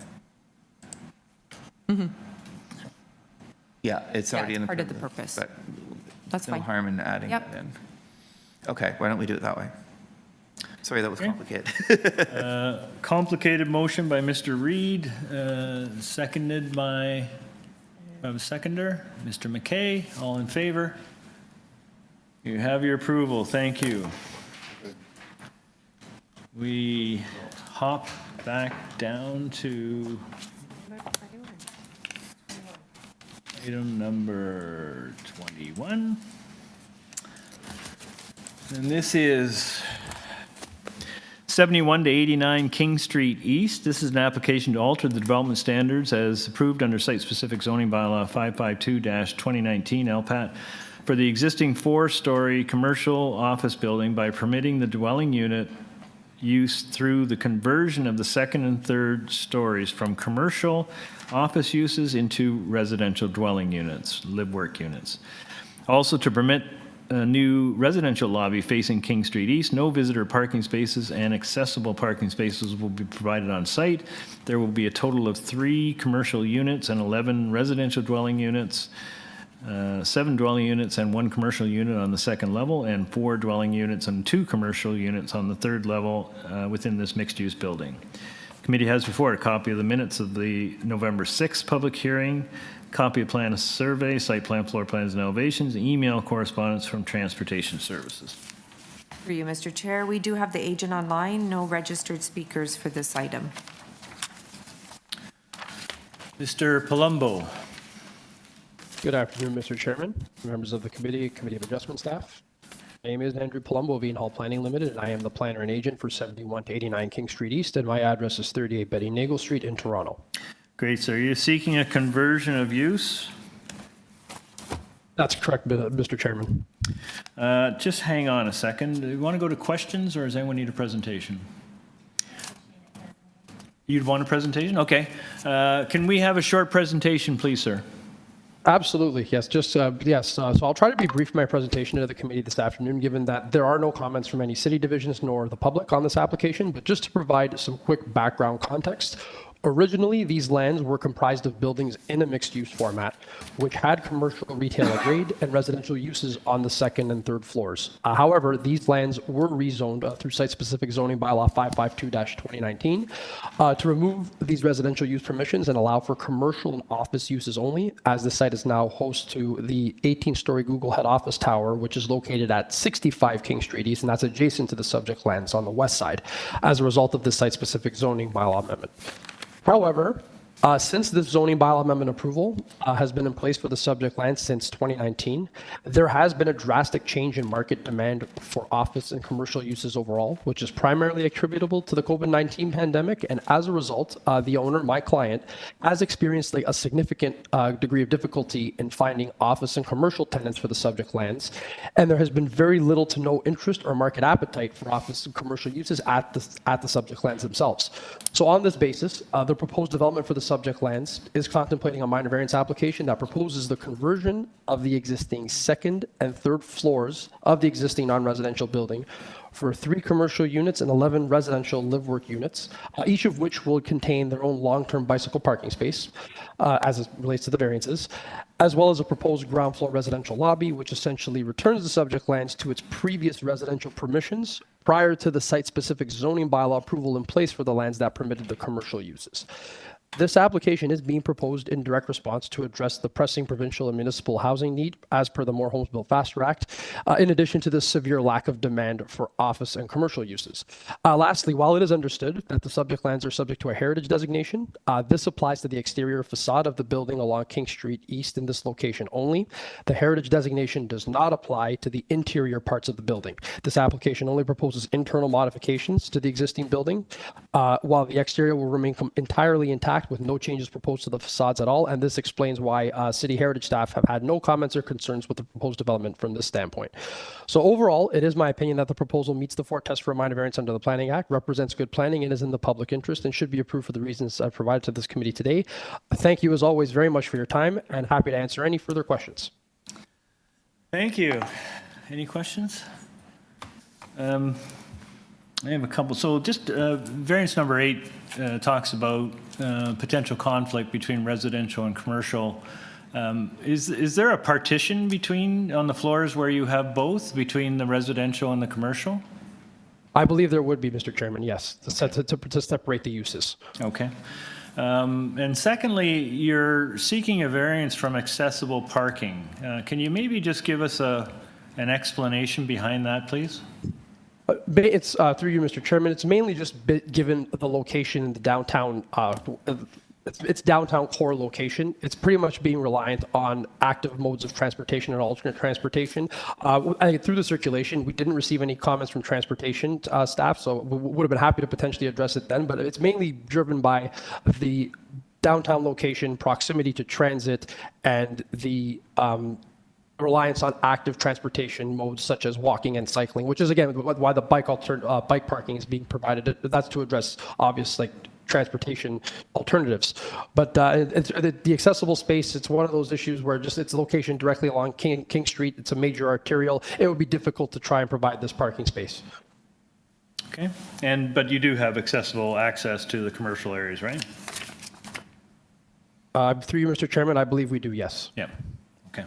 Yeah, it's Yeah, already it's in the part of the purpose. But That's no fine. harm in adding Yep. it in. Okay, why don't we do it that way? Sorry, that was Okay. complicated. Complicated motion by Mr. Reed, seconded by, seconder, Mr. McKay. All in favor? You have your approval. Thank you. We hop back down to item number 21. And this is 71 to 89 King Street East. This is an application to alter the development standards as approved under site-specific zoning bylaw 552-2019 LPAT for the existing 4-story commercial office building by permitting the dwelling unit use through the conversion of the second and third stories from commercial office uses into residential dwelling units, live-work units. Also to permit a new residential lobby facing King Street East. No visitor parking spaces and accessible parking spaces will be provided on site. There will be a total of 3 commercial units and 11 residential dwelling units, 7 dwelling units and 1 commercial unit on the second level, and 4 dwelling units and 2 commercial units on the third level within this mixed-use building. Committee has before it a copy of the minutes of the November 6th public hearing, copy of plan of survey, site plan, floor plans, and elevations, email correspondence from Transportation Services. For you, Mr. Chair, we do have the agent online, no registered speakers for this item. Mr. Palumbo. Good afternoon, Mr. Chairman, members of the committee, Committee of Adjustment staff. My name is Andrew Palumbo of Ian Hall Planning Limited, and I am the planner and agent for 71 to 89 King Street East, and my address is 38 Betty Nagle Street in Toronto. Great, sir. You're seeking a conversion of use? That's correct, Mr. Chairman. Just hang on a second. Do you want to go to questions, or does anyone need a presentation? You'd want a presentation? Okay. Can we have a short presentation, please, sir? Absolutely, yes. So I'll try to be brief in my presentation to the committee this afternoon, given that there are no comments from any city divisions nor the public on this application, but just to provide some quick background context. Originally, these lands were comprised of buildings in a mixed-use format, which had commercial retail at grade and residential uses on the second and third floors. However, these lands were rezoned through site-specific zoning bylaw 552-2019 to remove these residential use permissions and allow for commercial and office uses only, as the site is now host to the 18-story Google head office tower, which is located at 65 King Street East, and that's adjacent to the subject lands on the west side, as a result of the site-specific zoning bylaw amendment. However, since this zoning bylaw amendment approval has been in place for the subject land since 2019, there has been a drastic change in market demand for office and commercial uses overall, which is primarily attributable to the COVID-19 pandemic. And as a result, the owner, my client, has experienced a significant degree of difficulty in finding office and commercial tenants for the subject lands. And there has been very little to no interest or market appetite for office and commercial uses at the subject lands themselves. So on this basis, the proposed development for the subject lands is contemplating a minor variance application that proposes the conversion of the existing second and third floors of the existing non-residential building for 3 commercial units and 11 residential live-work units, each of which will contain their own long-term bicycle parking space, as it relates to the variances, as well as a proposed ground floor residential lobby, which essentially returns the subject lands to its previous residential permissions prior to the site-specific zoning bylaw approval in place for the lands that permitted the commercial uses. This application is being proposed in direct response to address the pressing provincial and municipal housing need as per the More Homes Built Faster Act, in addition to the severe lack of demand for office and commercial uses. Lastly, while it is understood that the subject lands are subject to a heritage designation, this applies to the exterior facade of the building along King Street East in this location only. The heritage designation does not apply to the interior parts of the building. This application only proposes internal modifications to the existing building, while the exterior will remain entirely intact with no changes proposed to the facades at all, and this explains why City Heritage staff have had no comments or concerns with the proposed development from this standpoint. So overall, it is my opinion that the proposal meets the 4 tests for a minor variance under the Planning Act, represents good planning, and is in the public interest, and should be approved for the reasons I've provided to this committee today. Thank you, as always, very much for your time, and happy to answer any further questions. Thank you. Any questions? I have a couple. So just variance number 8 talks about potential conflict between residential and commercial. Is there a partition on the floors where you have both, between the residential and the commercial? I believe there would be, Mr. Chairman, yes, to separate the uses. Okay. And secondly, you're seeking a variance from accessible parking. Can you maybe just give us an explanation behind that, please? It's through you, Mr. Chairman. It's mainly just given the location in the downtown, its downtown core location. It's pretty much being reliant on active modes of transportation and alternate transportation. Through the circulation, we didn't receive any comments from transportation staff, so we would have been happy to potentially address it then. But it's mainly driven by the downtown location, proximity to transit, and the reliance on active transportation modes such as walking and cycling, which is again why the bike parking is being provided. That's to address obvious transportation alternatives. But the accessible space, it's one of those issues where just its location directly along King Street, it's a major arterial. It would be difficult to try and provide this parking space. Okay. But you do have accessible access to the commercial areas, right? Through you, Mr. Chairman, I believe we do, yes. Yeah. Okay.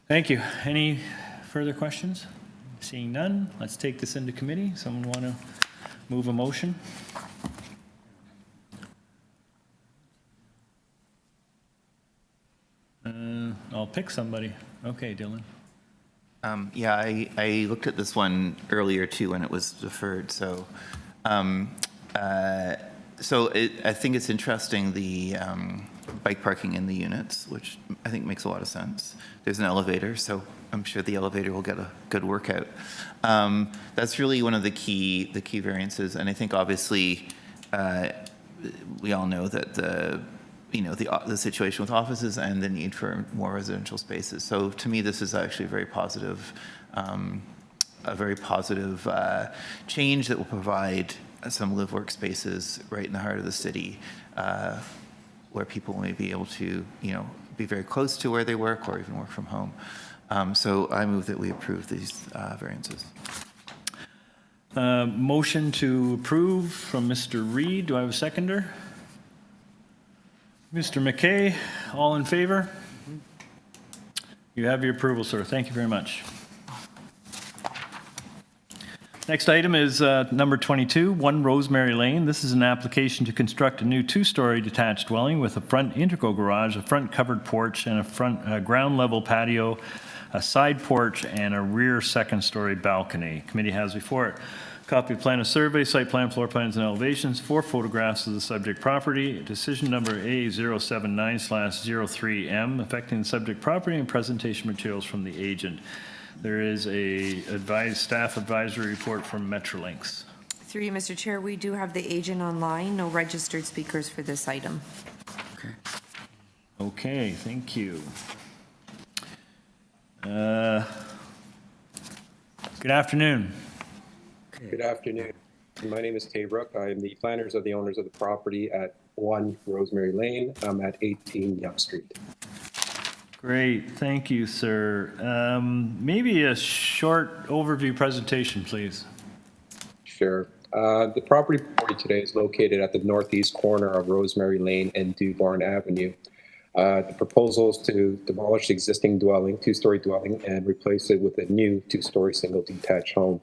Thank you. Any further questions? Seeing none, let's take this into committee. Someone want to move a motion? I'll pick somebody. Okay, Dylan. Yeah, I looked at this one earlier too when it was deferred. So, I think it's interesting, the bike parking in the units, which I think makes a lot of sense. There's an elevator, so I'm sure the elevator will get a good workout. That's really one of the key variances, and I think obviously we all know that the situation with offices and the need for more residential spaces. So to me, this is actually a very positive change that will provide some live-work spaces right in the heart of the city, where people may be able to, be very close to where they work or even work from home. So I move that we approve these variances. Motion to approve from Mr. Reed. Do I have a seconder? Mr. McKay, all in favor? You have your approval, sir. Thank you very much. Next item is number 22, 1 Rosemary Lane. This is an application to construct a new 2-story detached dwelling with a front integral garage, a front covered porch, and a front ground level patio, a side porch, and a rear second-story balcony. Committee has before it copy of plan of survey, site plan, floor plans, and elevations, 4 photographs of the subject property, decision number A079/03M, affecting the subject property, and presentation materials from the agent. There is a staff advisory report from Metrolinx. Through you, Mr. Chair, we do have the agent online, no registered speakers for this item. Okay, thank you. Good afternoon. Good afternoon. My name is Tay Rook. I am the planners of the owners of the property at 1 Rosemary Lane at 18 Yonge Street. Great, thank you, sir. Maybe a short overview presentation, please. Sure. The property before you today is located at the northeast corner of Rosemary Lane and Dewbarn Avenue. The proposal is to demolish the existing dwelling, two-story dwelling, and replace it with a new two-story single detached home.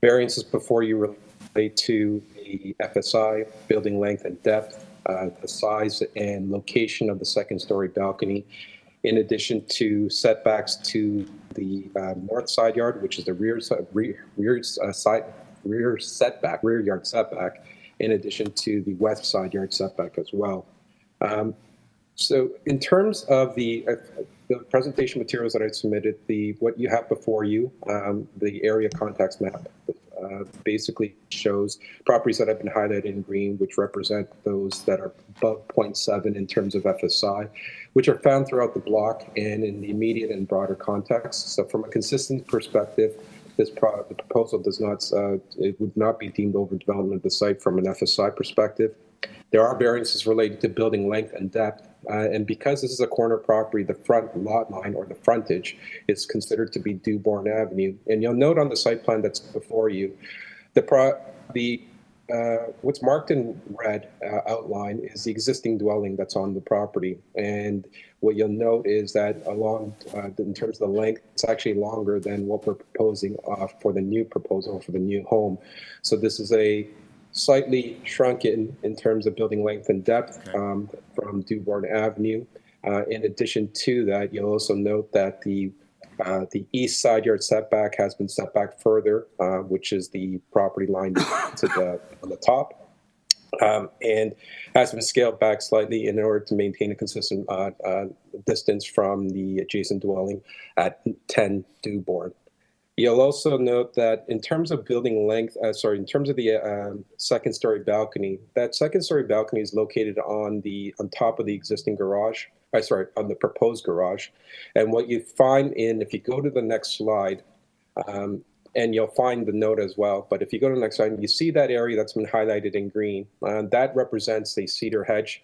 Variances before you relate to the FSI, building length and depth, the size and location of the second-story balcony, in addition to setbacks to the north side yard, which is the rear yard setback, in addition to the west side yard setback as well. So in terms of the presentation materials that I submitted, what you have before you, the area context map, basically shows properties that have been highlighted in green, which represent those that are above 0.7 in terms of FSI, which are found throughout the block and in the immediate and broader context. So from a consistent perspective, the proposal does not, it would not be deemed overdevelopment of the site from an FSI perspective. There are variances related to building length and depth. And because this is a corner property, the front lot line or the frontage is considered to be Dewbarn Avenue. And you'll note on the site plan that's before you, what's marked in red outline is the existing dwelling that's on the property. And what you'll note is that in terms of the length, it's actually longer than what we're proposing for the new proposal for the new home. So this is a slightly shrunken in terms of building length and depth from Dewbarn Avenue. In addition to that, you'll also note that the east side yard setback has been set back further, which is the property line on the top, and has been scaled back slightly in order to maintain a consistent distance from the adjacent dwelling at 10 Dewbarn. You'll also note that in terms of building length, in terms of the second-story balcony, that second-story balcony is located on top of the existing garage. On the proposed garage. And what you find if you go to the next slide, and you'll find the note as well, but if you go to the next slide, you see that area that's been highlighted in green. That represents a cedar hedge,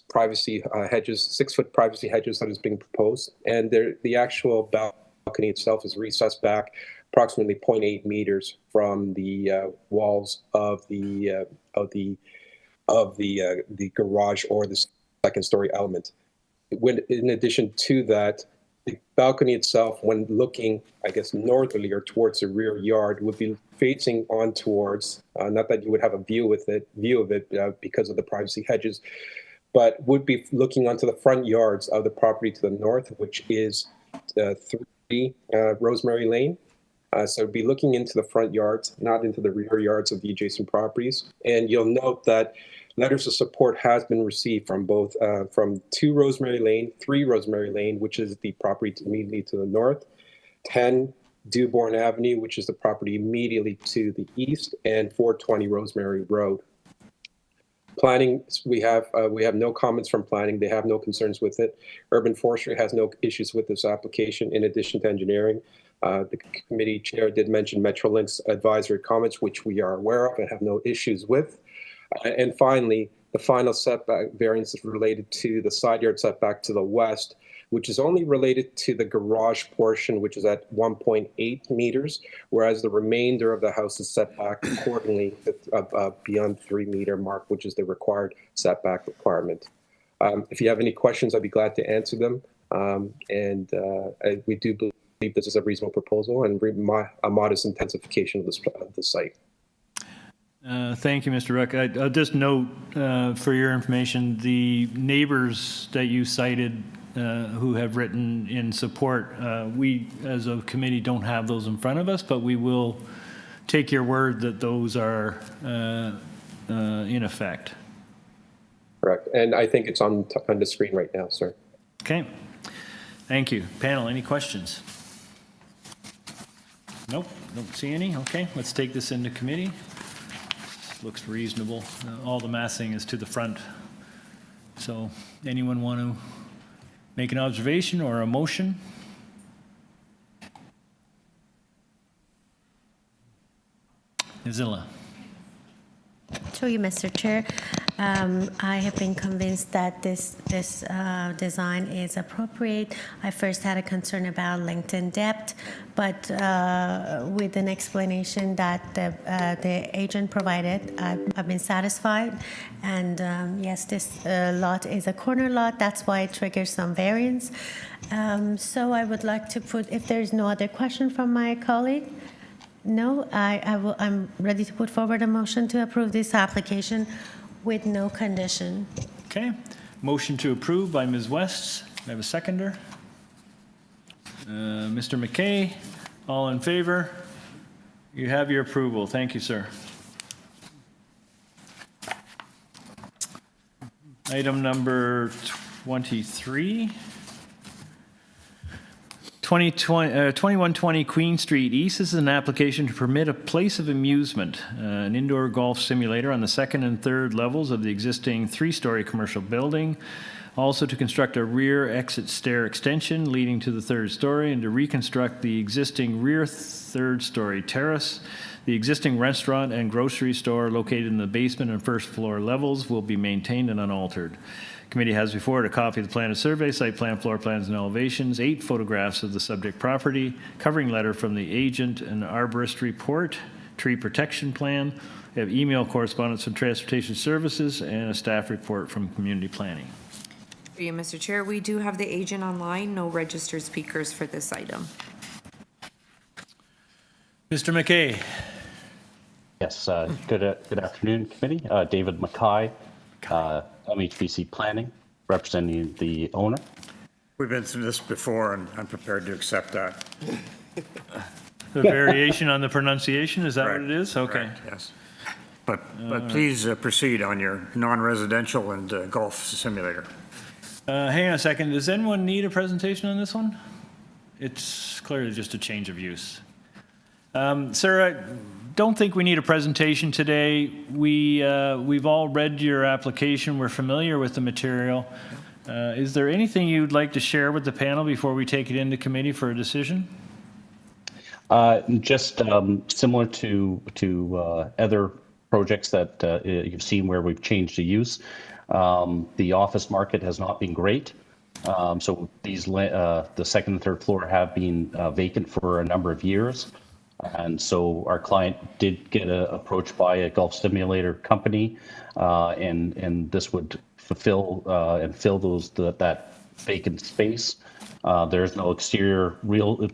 privacy hedges, 6-foot privacy hedges that is being proposed. And the actual balcony itself is recessed back approximately 0.8 meters from the walls of the garage or the second-story element. In addition to that, the balcony itself, when looking, I guess, northerly or towards the rear yard, would be facing on towards, not that you would have a view of it because of the privacy hedges, but would be looking onto the front yards of the property to the north, which is 3 Rosemary Lane. So be looking into the front yards, not into the rear yards of the adjacent properties. And you'll note that letters of support has been received from both, from 2 Rosemary Lane, 3 Rosemary Lane, which is the property immediately to the north, 10 Dewbarn Avenue, which is the property immediately to the east, and 420 Rosemary Road. Planning, we have no comments from planning. They have no concerns with it. Urban Forestry has no issues with this application, in addition to engineering. The committee chair did mention Metrolink's advisory comments, which we are aware of and have no issues with. And finally, the final setback variance is related to the side yard setback to the west, which is only related to the garage portion, which is at 1.8 meters, whereas the remainder of the house is set back accordingly beyond 3-meter mark, which is the required setback requirement. If you have any questions, I'd be glad to answer them. We do believe this is a reasonable proposal and a modest intensification of the site. Thank you, Mr. Ruck. I'll just note for your information, the neighbors that you cited who have written in support, we as a committee don't have those in front of us, but we will take your word that those are in effect. Correct. And I think it's on the screen right now, sir. Okay. Thank you. Panel, any questions? Nope, don't see any. Okay, let's take this into committee. Looks reasonable. All the massing is to the front. So anyone want to make an observation or a motion? Zilla. To you, Mr. Chair. I have been convinced that this design is appropriate. I first had a concern about length and depth, but with an explanation that the agent provided, I've been satisfied. And yes, this lot is a corner lot. That's why it triggers some variance. So I would like to put, if there's no other question from my colleague, no, I'm ready to put forward a motion to approve this application with no condition. Okay. Motion to approve by Ms. West. I have a seconder. Mr. McKay, all in favor? You have your approval. Thank you, sir. Item number 23. 2120 Queen Street East. This is an application to permit a place of amusement, an indoor golf simulator on the second and third levels of the existing three-story commercial building. Also to construct a rear exit stair extension leading to the third story and to reconstruct the existing rear third story terrace. The existing restaurant and grocery store located in the basement and first floor levels will be maintained and unaltered. Committee has before it a copy of the plan of survey, site plan, floor plans, and elevations, 8 photographs of the subject property, covering letter from the agent, an arborist report, tree protection plan. We have email correspondence from Transportation Services and a staff report from Community Planning. For you, Mr. Chair, we do have the agent online, no registered speakers for this item. Mr. McKay. Yes, good afternoon, committee. David Mackay, MHBC Planning, representing the owner. We've been through this before, and I'm prepared to accept that. The variation on the pronunciation, is that what it is? Okay. Correct, yes. But please proceed on your non-residential and golf simulator. Hang on a second. Does anyone need a presentation on this one? It's clearly just a change of use. Sir, I don't think we need a presentation today. We've all read your application. We're familiar with the material. Is there anything you'd like to share with the panel before we take it into committee for a decision? Just similar to other projects that you've seen where we've changed the use. The office market has not been great. So these the second and third floor have been vacant for a number of years. And so our client did get approached by a golf simulator company, and this would fulfill and fill that vacant space. There's no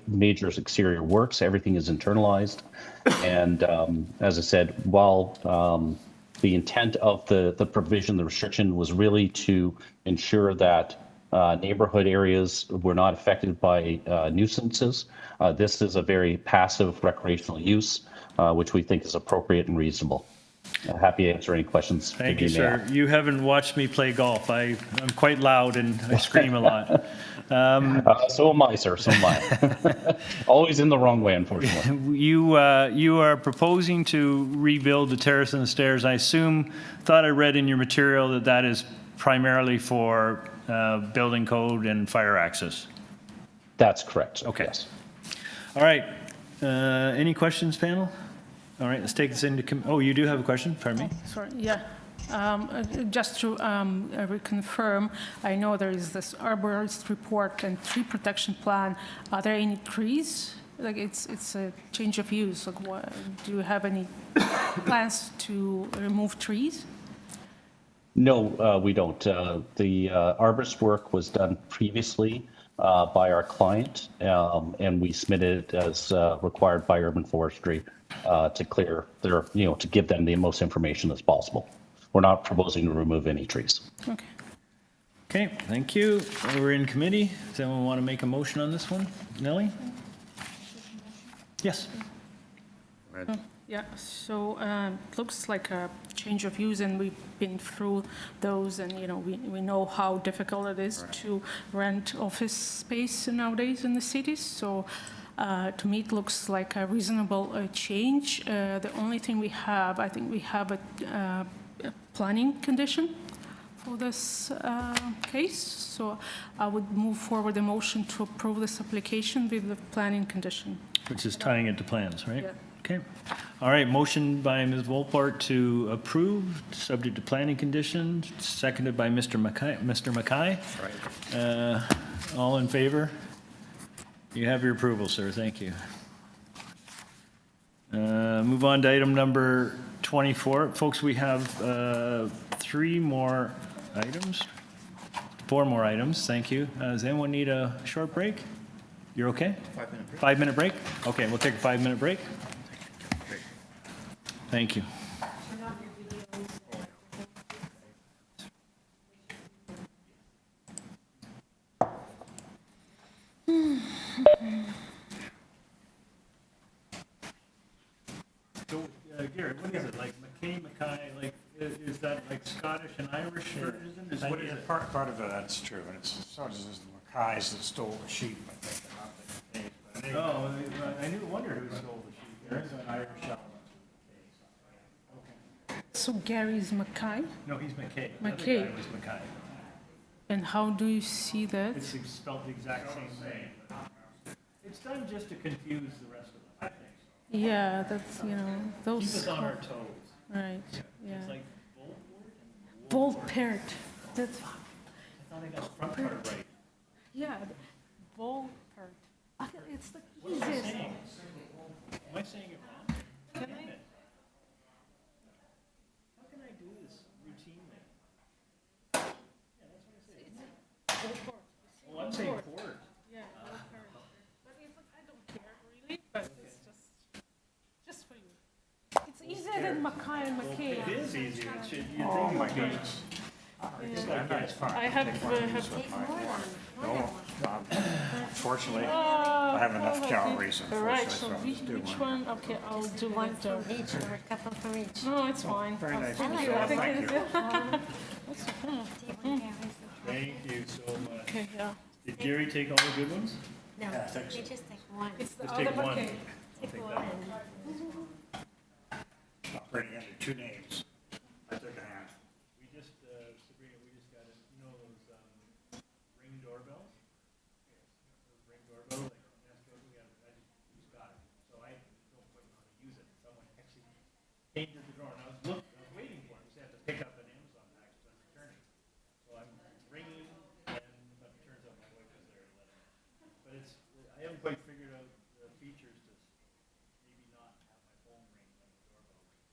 major exterior works. Everything is internalized. And as I said, while the intent of the provision, the restriction was really to ensure that neighborhood areas were not affected by nuisances. This is a very passive recreational use, which we think is appropriate and reasonable. Happy to answer any questions. Thank you, sir. You haven't watched me play golf. I'm quite loud and I scream a lot. So am I, sir. So am I. Always in the wrong way, unfortunately. You are proposing to rebuild the terrace and the stairs. I thought I read in your material that is primarily for building code and fire access. That's correct. Okay. Yes. All right. Any questions, panel? All right, let's take this into. Oh, you do have a question? Pardon me. Sorry, yeah. Just to reconfirm, I know there is this arborist report and tree protection plan. Are there any trees? Like it's a change of use. Like, what, do you have any plans to remove trees? No, we don't. The arborist work was done previously by our client, and we submitted it as required by urban forestry to clear their, to give them the most information as possible. We're not proposing to remove any trees. Okay. Okay, thank you. We're in committee. Does anyone want to make a motion on this one? Nellie? Yes. Yeah, so it looks like a change of use, and we've been through those, and we know how difficult it is to rent office space nowadays in the cities. So to me, it looks like a reasonable change. The only thing we have, I think we have a planning condition for this case. So I would move forward a motion to approve this application with the planning condition. Which is tying it to plans, right? Yeah. Okay. All right, motion by Ms. Wolpart to approve, subject to planning conditions, seconded by Mr. Mackay. All in favor? You have your approval, sir. Thank you. Move on to item number 24. Folks, we have 4 more items. Thank you. Does anyone need a short break? You're okay? 5-minute break. 5-minute break? Okay, we'll take a 5-minute break. Thank you. So, Gary, what is it, like Mackay, like, is that like Scottish and Irish version? Is what is it? Part of it, that's true, and it's sort of the Mackays that stole the sheep, I think, and not the Mackays, but I think. Oh, I wondered who stole the sheep. There's an Irish element. So Gary's Mackay? No, he's Mackay. The other Mackay. guy was Mackay. And how do you see that? It's spelled the exact same way. It's done just to confuse the rest of them, I think. Yeah, that's, those. Keep us on our toes. Right, yeah. It's like Volpert. That's, I thought I got the front part right. yeah, Volpert. It's the What am I easiest. saying? Am I saying it wrong? Can Damn I? it. How can I do this routinely? Yeah, that's what I say, isn't it? Volpert. Oh, I'm saying port. Yeah, Volpert. But I don't care really, but it's just for you. It's easier than Mackay and Mackay. It is easier. It should, you Oh, think my it would be. goodness. That's fine. I have, No, unfortunately, Oh, I have enough okay. calories, All right, unfortunately, so so I'll just do which one. one? Okay, I'll do One it. from each or a couple from each. No, it's fine. Very nice. Thank of you. you. I think Thank it's- you. Thank you so much. Okay, yeah. Did Gary take all the good ones? No, Yeah, thanks. you just take one. It's the Just other take one. Mackay. Take one. Operating under two names. I took a hand. We just, Sabrina, we just got, those ring doorbells? Those ring doorbells, like, I just got it. So I don't quite know how to use it. Someone actually came to the door and I was waiting for him. So I had to pick up an Amazon package, so I'm returning. So I'm ringing but it turns out my wife was there to let him in. But I haven't quite figured out the features to maybe not have my phone ring when the doorbell rings.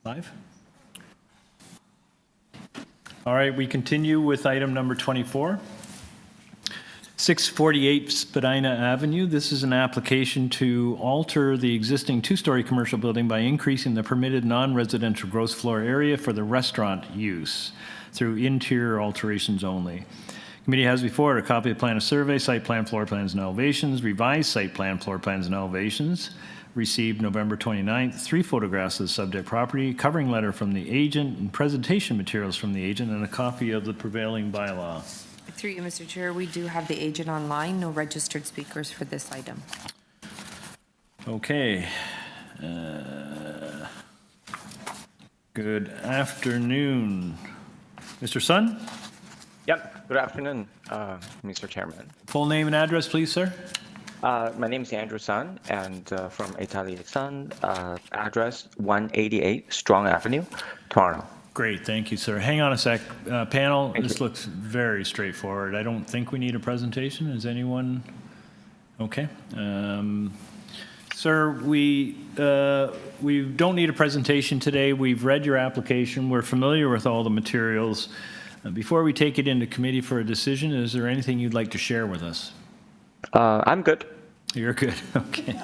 Live? All right, we continue with item number 24. 648 Spadina Avenue. This is an application to alter the existing two-story commercial building by increasing the permitted non-residential gross floor area for the restaurant use through interior alterations only. Committee has before it a copy of plan of survey, site plan, floor plans, and elevations, revised site plan, floor plans, and elevations, received November 29th, 3 photographs of the subject property, covering letter from the agent, and presentation materials from the agent, and a copy of the prevailing bylaw. Through you, Mr. Chair, we do have the agent online, no registered speakers for this item. Okay. Good afternoon. Mr. Sun? Yep, good afternoon, Mr. Chairman. Full name and address, please, sir. My name is Andrew Sun, and from Italian Sun, address 188 Strong Avenue, Toronto. Great, thank you, sir. Hang on a sec. Panel, Thank this you. looks very straightforward. I don't think we need a presentation. Is anyone? Okay. Sir, we don't need a presentation today. We've read your application. We're familiar with all the materials. Before we take it into committee for a decision, is there anything you'd like to share with us? I'm good. You're good, okay.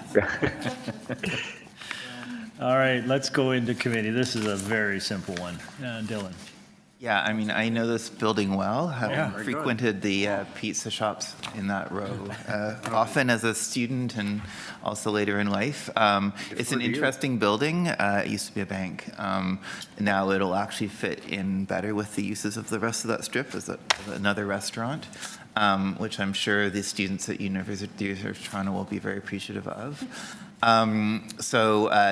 All right, let's go into committee. This is a very simple one. Dylan. Yeah, I mean, I know this building well, Yeah, having very frequented the pizza shops in that row, often as a student and also later in life. It's an interesting building. It used to be a bank. Now it'll actually fit in better with the uses of the rest of that strip as another restaurant, which I'm sure the students at University of Toronto will be very appreciative of.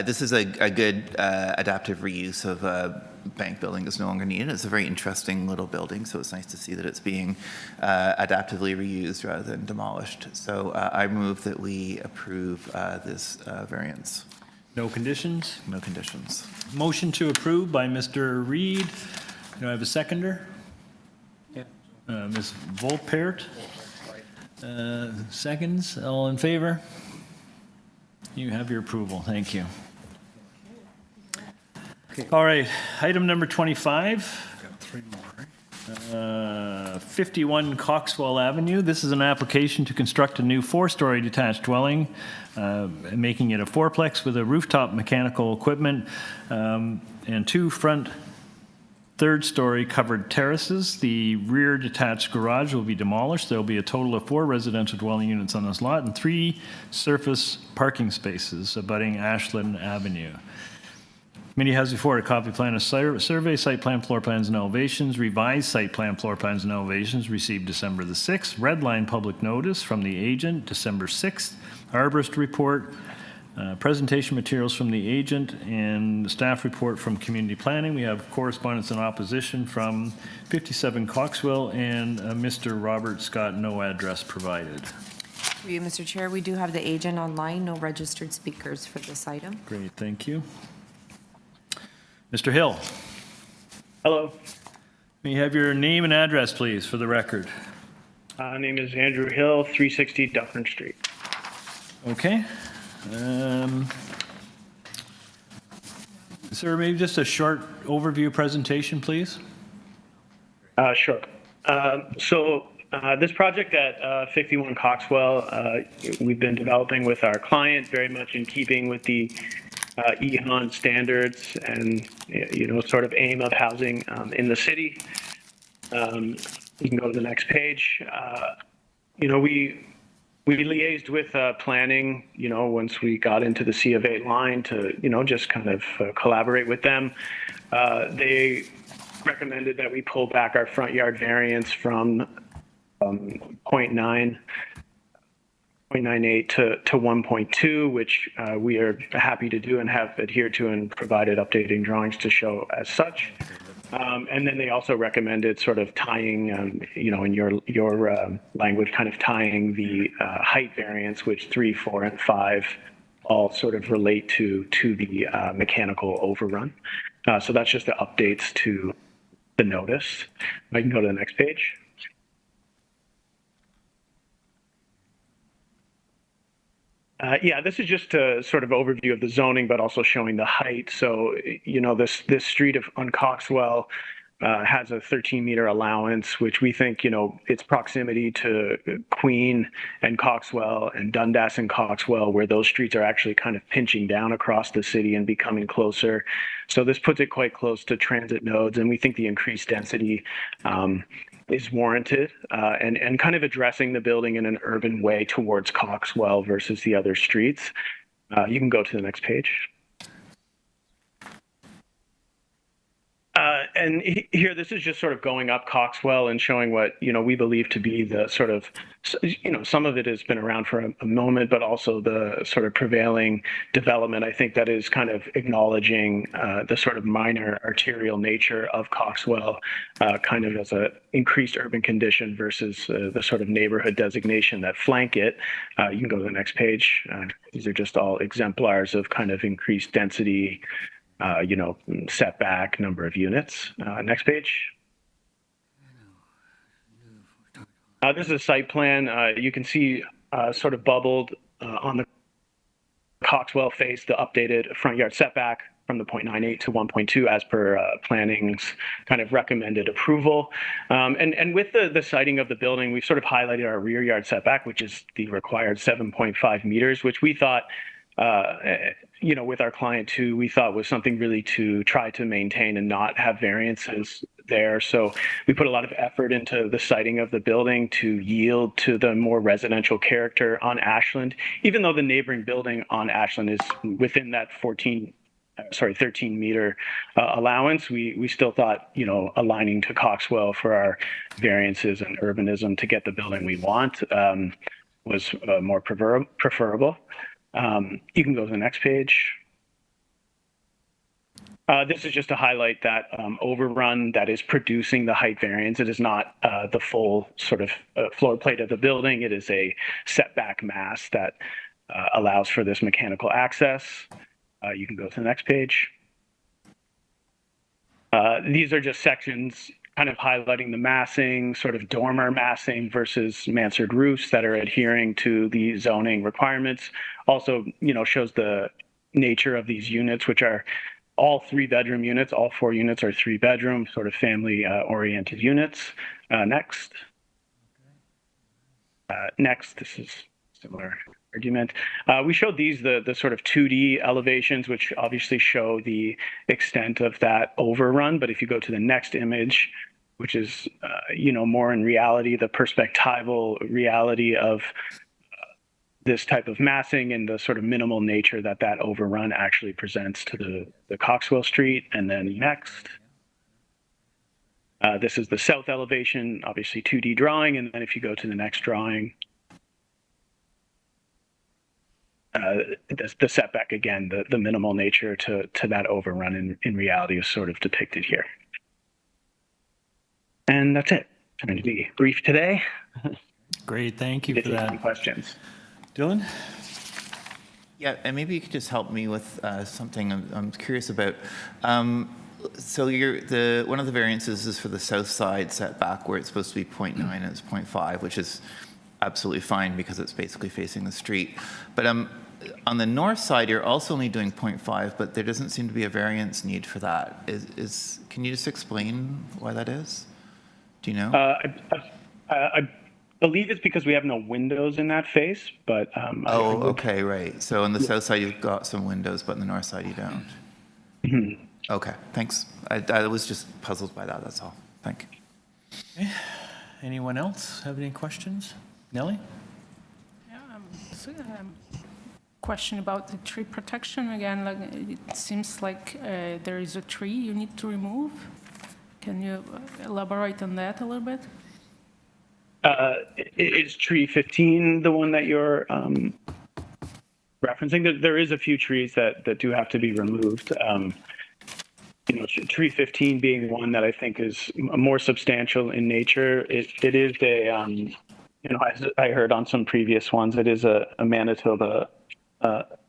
This is a good adaptive reuse of a bank building that's no longer needed. It's a very interesting little building, so it's nice to see that it's being adaptively reused rather than demolished. So I move that we approve this variance. No conditions? No conditions. Motion to approve by Mr. Reed. Do I have a seconder? Yeah. Ms. Volpert? Seconds. All in favor? You have your approval. Thank you. All right, item number 25. Got 3 more. 51 Coxwell Avenue. This is an application to construct a new 4-story detached dwelling, making it a 4-plex with a rooftop mechanical equipment and 2 front 3rd-story covered terraces. The rear detached garage will be demolished. There will be a total of 4 residential dwelling units on this lot and 3 surface parking spaces abutting Ashland Avenue. Committee has before it a copy plan of survey, site plan, floor plans, and elevations, revised site plan, floor plans, and elevations received December the 6th, red line public notice from the agent December 6th, arborist report, presentation materials from the agent, and staff report from community planning. We have correspondence and opposition from 57 Coxwell and Mr. Robert Scott, no address provided. Through you, Mr. Chair, we do have the agent online, no registered speakers for this item. Great, thank you. Mr. Hill. Hello. May you have your name and address, please, for the record? Name is Andrew Hill, 360 Dufferin Street. Okay. Sir, maybe just a short overview presentation, please. Sure. This project at 51 Coxwell, we've been developing with our client, very much in keeping with the EHON standards and, sort of aim of housing in the city. You can go to the next page. We liaised with planning, once we got into the C of 8 line to, just kind of collaborate with them. They recommended that we pull back our front yard variance from 0.98 to 1.2, which we are happy to do and have adhered to and provided updating drawings to show as such. And then they also recommended sort of tying, in your language, kind of tying the height variance, which 3, 4, and 5 all sort of relate to the mechanical overrun. So that's just the updates to the notice. I can go to the next page. Yeah, this is just a sort of overview of the zoning, but also showing the height. So, you know, this street on Coxwell has a 13-meter allowance, which we think, you know, its proximity to Queen and Coxwell and Dundas and Coxwell, where those streets are actually kind of pinching down across the city and becoming closer. So this puts it quite close to transit nodes, and we think the increased density is warranted and kind of addressing the building in an urban way towards Coxwell versus the other streets. You can go to the next page. And here, this is just sort of going up Coxwell and showing what, you know, we believe to be the sort of, you know, some of it has been around for a moment, but also the sort of prevailing development, I think, that is kind of acknowledging the sort of minor arterial nature of Coxwell, kind of as a increased urban condition versus the sort of neighborhood designation that flank it. You can go to the next page. These are just all exemplars of kind of increased density, you know, setback, number of units. Next page. This is a site plan. You can see sort of bubbled on the Coxwell face, the updated front yard setback from the 0.98 to 1.2 as per planning's kind of recommended approval. And with the siting of the building, we've sort of highlighted our rear yard setback, which is the required 7.5 meters, which we thought, you know, with our client too, we thought was something really to try to maintain and not have variances there. So we put a lot of effort into the siting of the building to yield to the more residential character on Ashland, even though the neighboring building on Ashland is within that 13-meter allowance. We still thought, you know, aligning to Coxwell for our variances and urbanism to get the building we want was more preferable. You can go to the next page. This is just to highlight that overrun that is producing the height variance. It is not the full sort of floor plate of the building. It is a setback mass that allows for this mechanical access. You can go to the next page. These are just sections kind of highlighting the massing, sort of dormer massing versus mansard roofs that are adhering to the zoning requirements. Also, you know, shows the nature of these units, which are all 3-bedroom units. All 4 units are 3-bedroom, sort of family-oriented units. Next. Next, this is similar argument. We showed these, the sort of 2D elevations, which obviously show the extent of that overrun. But if you go to the next image, which is, you know, more in reality, the perspectival reality of this type of massing and the sort of minimal nature that that overrun actually presents to the Coxwell Street. And then next. This is the south elevation, obviously 2D drawing. And then if you go to the next drawing, the setback, again, the minimal nature to that overrun in reality is sort of depicted here. And that's it. Trying to be brief today. Great, thank you for that. Any questions? Dylan? Yeah, and maybe you could just help me with something I'm curious about. So one of the variances is for the south side setback where it's supposed to be 0.9 and it's 0.5, which is absolutely fine because it's basically facing the street. But on the north side, you're also only doing 0.5, but there doesn't seem to be a variance need for that. Can you just explain why that is? Do you know? I believe it's because we have no windows in that face, but... okay, right. So on the south side, you've got some windows, but on the north side, you don't. Mm-hmm. Okay, thanks. I was just puzzled by that, that's all. Thank you. Okay. Anyone else have any questions? Nellie? Yeah, question about the tree protection again. Like, it seems like there is a tree you need to remove. Can you elaborate on that a little bit? Is tree 15 the one that you're referencing? There is a few trees that do have to be removed. You know, tree 15 being one that I think is more substantial in nature. It is a, you know, as I heard on some previous ones, it is a Manitoba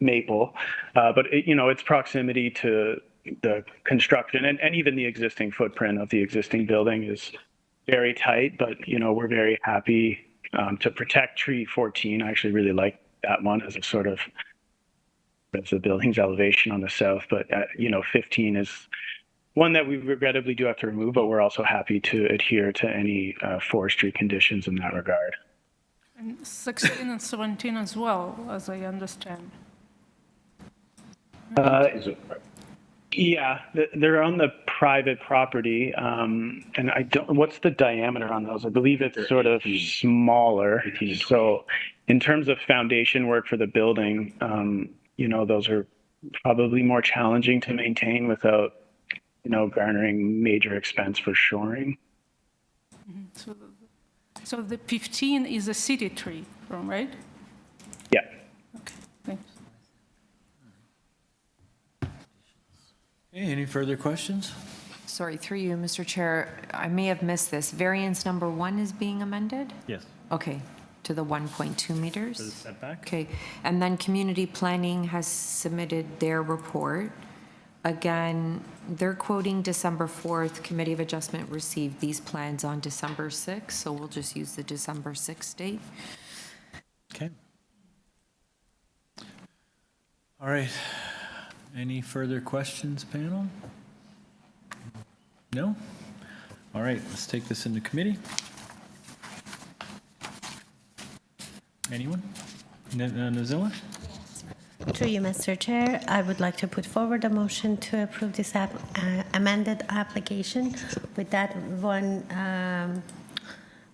maple, but you know, its proximity to the construction and even the existing footprint of the existing building is very tight. But you know, we're very happy to protect tree 14. I actually really like that one as a sort of as the building's elevation on the south. But 15 is one that we regrettably do have to remove, but we're also happy to adhere to any forestry conditions in that regard. And 16 and 17 as well, as I understand. Yeah, they're on the private property, and I don't. What's the diameter on those? I believe it's sort of smaller. So, in terms of foundation work for the building, those are probably more challenging to maintain without, garnering major expense for shoring. So the 15 is a city tree, right? Yeah. Okay, thanks. Okay, any further questions? Sorry, through you, Mr. Chair, I may have missed this. Variance number 1 is being amended? Yes. Okay, to the 1.2 meters? For the setback? Okay, and then community planning has submitted their report. Again, they're quoting December 4th. Committee of Adjustment received these plans on December 6th, so we'll just use the December 6th date. Okay. All right. Any further questions, panel? No? All right, let's take this into committee. Anyone? Nazilla? Through you, Mr. Chair, I would like to put forward a motion to approve this amended application with that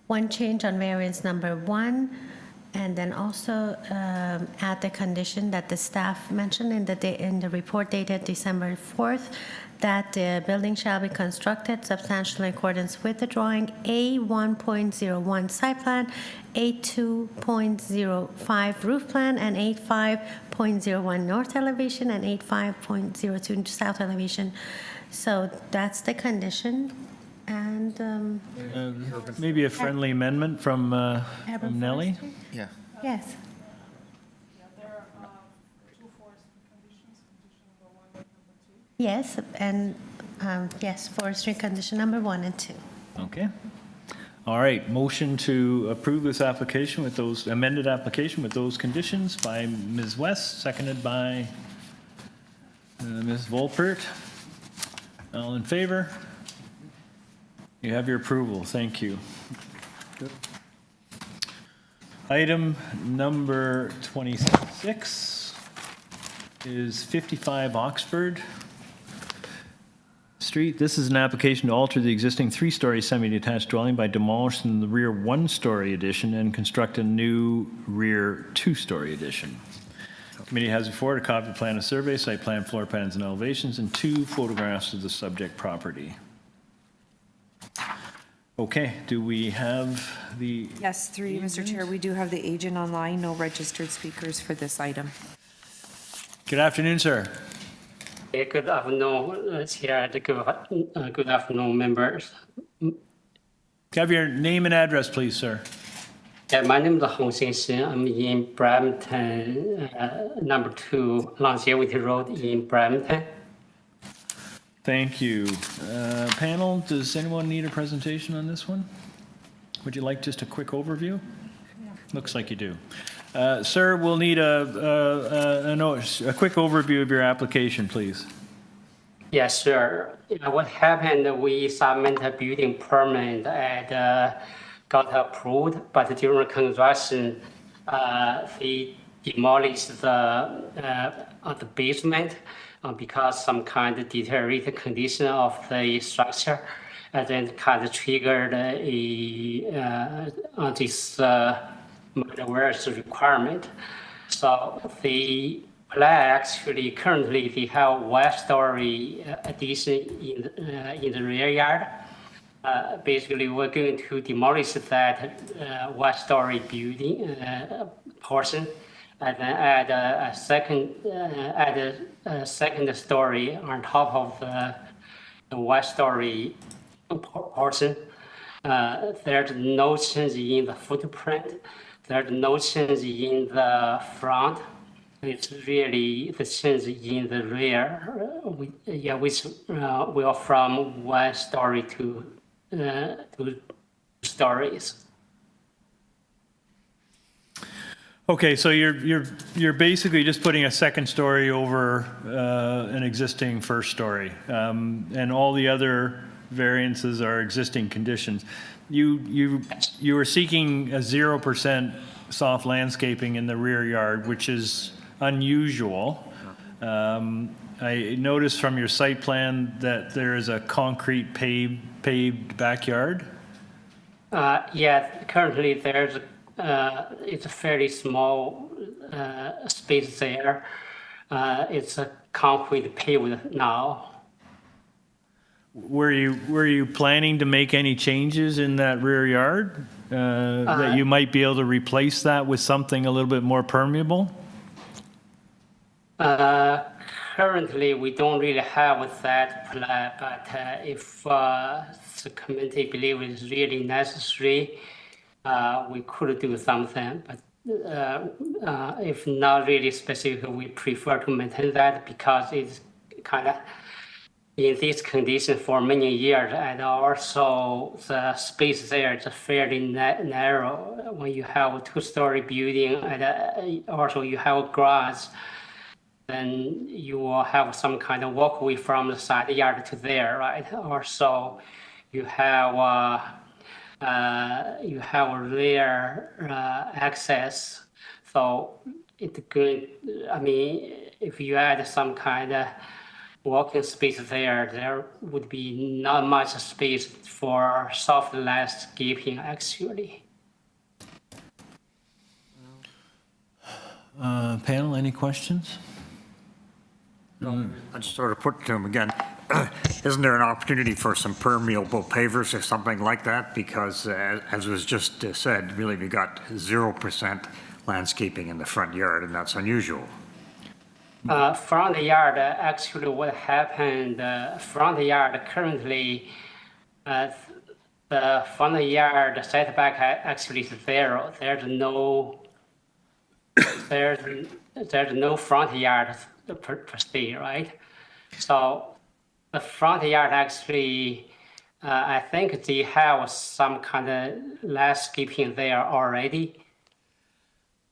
one change on variance number 1, and then also add the condition that the staff mentioned in the report dated December 4th, that the building shall be constructed substantially in accordance with the drawing A1.01 site plan, A2.05 roof plan, and A5.01 north elevation, and A5.02 south elevation. So that's the condition. And Maybe a friendly amendment from Nellie? Yeah. yes. Yes, and yes, forestry condition number 1 and 2. Okay. All right, motion to approve this application with those, amended application with those conditions by Ms. West, seconded by Ms. Volpert. All in favor? You have your approval, thank you. Item number 26 is 55 Oxford Street. This is an application to alter the existing 3-story semi-detached dwelling by demolishing the rear 1-story addition and construct a new rear 2-story addition. The committee has before it a copy of plan of survey, site plan, floor plans, and elevations, and 2 photographs of the subject property. Okay, do we have the... Yes, through you, Mr. Chair, we do have the agent online, no registered speakers for this item. Good afternoon, sir. Good afternoon, Chair. Good afternoon, members. Have your name and address, please, sir. My name is Hong Xinxin. I'm in Brampton, number 2, Longevity Road in Brampton. Thank you. Panel, does anyone need a presentation on this one? Would you like just a quick overview? Yeah. Looks like you do. Sir, we'll need a quick overview of your application, please. Yes, sir. What happened, we submitted a building permit and got approved, but during construction, they demolished the basement because some kind of deteriorated condition of the structure, and then kind of triggered this diverse requirement. So the plan actually currently they have 1-story addition in the rear yard. Basically, we're going to demolish that 1-story building portion, and then add a second story on top of the 1-story portion. There's no change in the footprint. There's no change in the front. It's really the change in the rear, which will from 1 story to 2 stories. Okay, so you're basically just putting a second story over an existing first story, and all the other variances are existing conditions. You were seeking a 0% soft landscaping in the rear yard, which is unusual. I noticed from your site plan that there is a concrete paved backyard. Yeah, currently there's it's a fairly small space there. It's a concrete paved now. Were you planning to make any changes in that rear yard that you might be able to replace that with something a little bit more permeable? Currently, we don't really have that plan, but if the committee believes it's really necessary, we could do something. But if not really specific, we prefer to maintain that because it's kind of in this condition for many years, and also the space there is fairly narrow. When you have a two-story building and also you have grass, then you will have some kind of walkway from the side yard to there, right? Also, you have rear access, so it's good. I mean, if you add some kind of walking space there, there would be not much space for soft landscaping, actually. Panel, any questions? I just sort of put to him again, isn't there an opportunity for some permeable pavers or something like that? Because as was just said, really we got 0% landscaping in the front yard, and that's unusual. Front yard, actually what happened, front yard currently, the front yard setback actually is 0. There's no front yard per se, right? So the front yard actually, I think they have some kind of landscaping there already.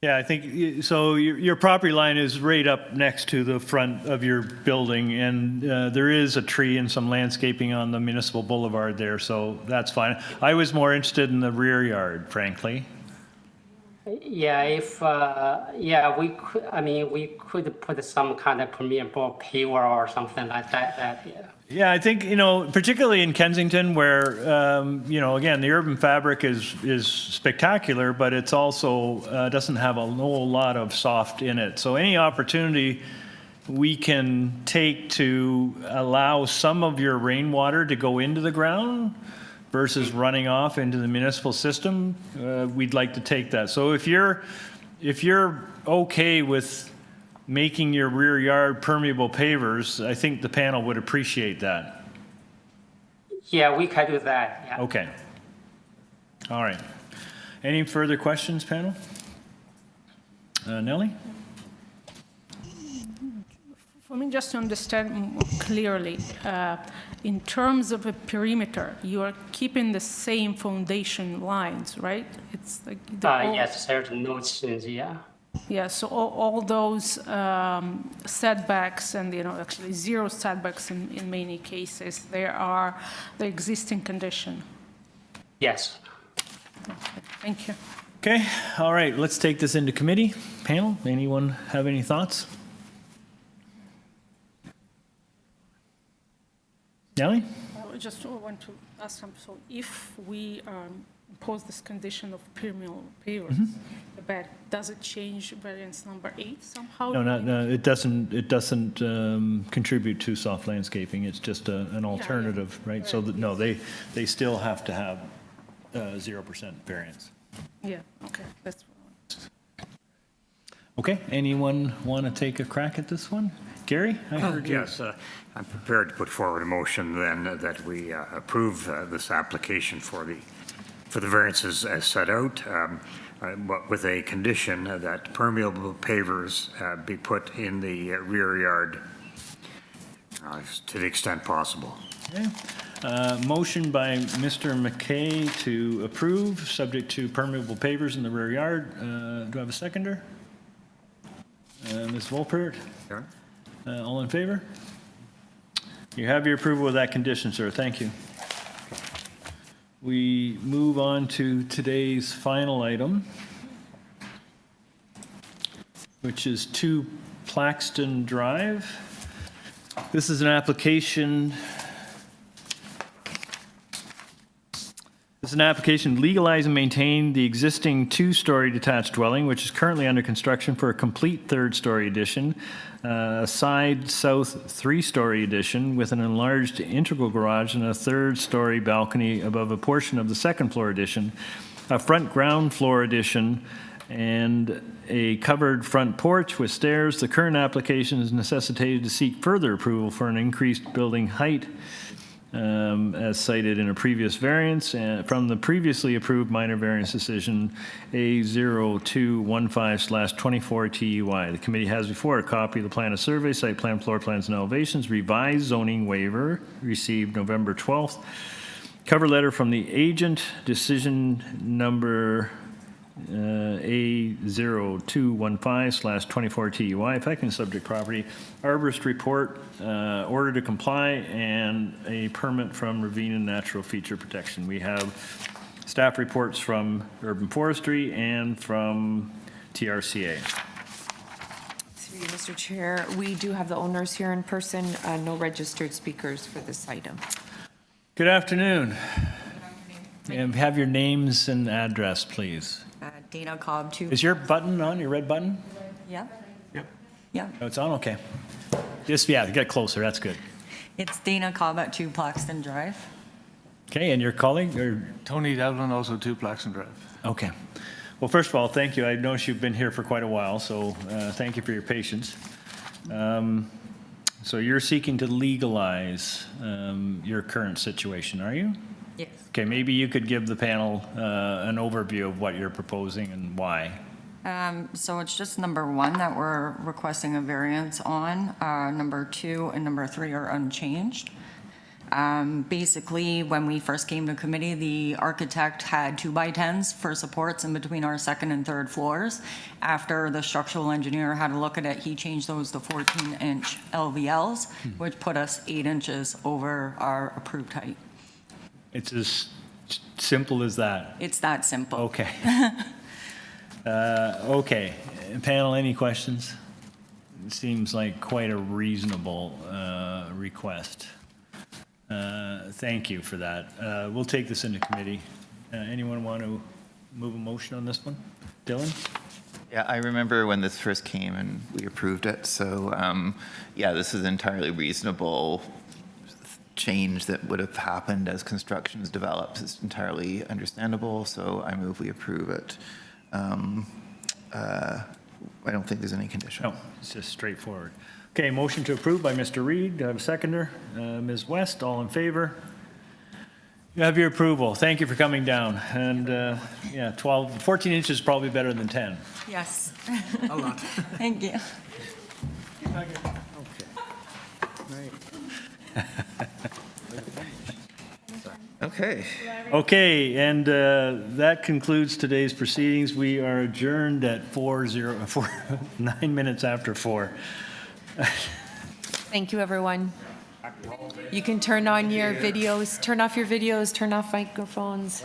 Yeah, I think, so your property line is right up next to the front of your building, and there is a tree and some landscaping on the municipal boulevard there, so that's fine. I was more interested in the rear yard, frankly. Yeah, if we could. I mean, we could put some kind of permeable paver or something like that. Yeah. Yeah, I think, particularly in Kensington, where again, the urban fabric is spectacular, but it's also doesn't have a whole lot of soft in it. So any opportunity we can take to allow some of your rainwater to go into the ground versus running off into the municipal system, we'd like to take that. So if you're okay with making your rear yard permeable pavers, I think the panel would appreciate that. Yeah, we can do that. Yeah. Okay. All right. Any further questions, panel? Nellie? For me, just to understand clearly, in terms of a perimeter, you are keeping the same foundation lines, right? It's like yes, there's no change. Yeah. Yeah. So all those setbacks, and actually 0 setbacks in many cases, they are the existing condition. Yes. Okay, thank you. Okay. All right. Let's take this into committee. Panel, anyone have any thoughts? Nellie? I just want to ask him, so if we impose this condition of permeable pavers, the bed, does it change variance number 8 somehow? No, it doesn't. It doesn't contribute to soft landscaping. It's just an alternative, right? So that, no, they still have to have 0% variance. Yeah. Okay. That's what I want. Okay. Anyone want to take a crack at this one? Gary, I heard you. Yes, I'm prepared to put forward a motion then that we approve this application for the variances as set out, but with a condition that permeable pavers be put in the rear yard to the extent possible. Okay. Motion by Mr. McKay to approve, subject to permeable pavers in the rear yard. Do I have a seconder? Ms. Volpert? All in favor? You have your approval with that condition, sir. Thank you. We move on to today's final item, which is 2 PLAXTON Drive. This is an application. This is an application to legalize and maintain the existing 2-story detached dwelling, which is currently under construction, for a complete 3rd-story addition, a side south 3-story addition with an enlarged integral garage and a 3rd-story balcony above a portion of the 2nd-floor addition, a front ground floor addition, and a covered front porch with stairs. The current application is necessitated to seek further approval for an increased building height, as cited in a previous variance from the previously approved minor variance decision A0215/24 TUI. The committee has before a copy of the plan of survey, site plan, floor plans, and elevations, revised zoning waiver received November 12th, cover letter from the agent, decision number A0215/24 TUI, affecting subject property, arborist report, order to comply, and a permit from Ravine and Natural Feature Protection. We have staff reports from Urban Forestry and from TRCA. Through you, Mr. Chair, we do have the owners here in person, no registered speakers for this item. Good afternoon. And have your names and address, please. Dana Cobb, 2. Is your button on, your red button? Yeah. Yep. Yeah. Oh, it's on? Okay. Just, yeah, get closer. That's good. It's Dana Cobb at 2 PLAXTON Drive. Okay, and your colleague? Or? Tony Devlin, also 2 PLAXTON Drive. Okay. Well, first of all, thank you. I know you've been here for quite a while, so thank you for your patience. So you're seeking to legalize your current situation, are you? Yes. Okay, maybe you could give the panel an overview of what you're proposing and why. So it's just number 1 that we're requesting a variance on. Number 2 and number 3 are unchanged. Basically, when we first came to committee, the architect had 2x10s for supports in between our 2nd and 3rd floors. After the structural engineer had a look at it, he changed those to 14-inch LVLs, which put us 8 inches over our approved height. It's as simple as that. It's that simple. Okay. Okay. Panel, any questions? It seems like quite a reasonable request. Thank you for that. We'll take this into committee. Anyone want to move a motion on this one? Dylan? Yeah, I remember when this first came and we approved it. So, yeah, this is entirely reasonable change that would have happened as construction develops. It's entirely understandable, so I move we approve it. I don't think there's any condition. No, it's just straightforward. Okay, motion to approve by Mr. Reed. Do I have a seconder? Ms. West, all in favor? You have your approval. Thank you for coming down. And yeah, 14 inches is probably better than 10. Yes. A lot. Thank you. Okay. Right. Okay. Okay, and that concludes today's proceedings. We are adjourned at 9 minutes after 4. Thank you, everyone. You can turn on your videos, turn off your videos, turn off microphones.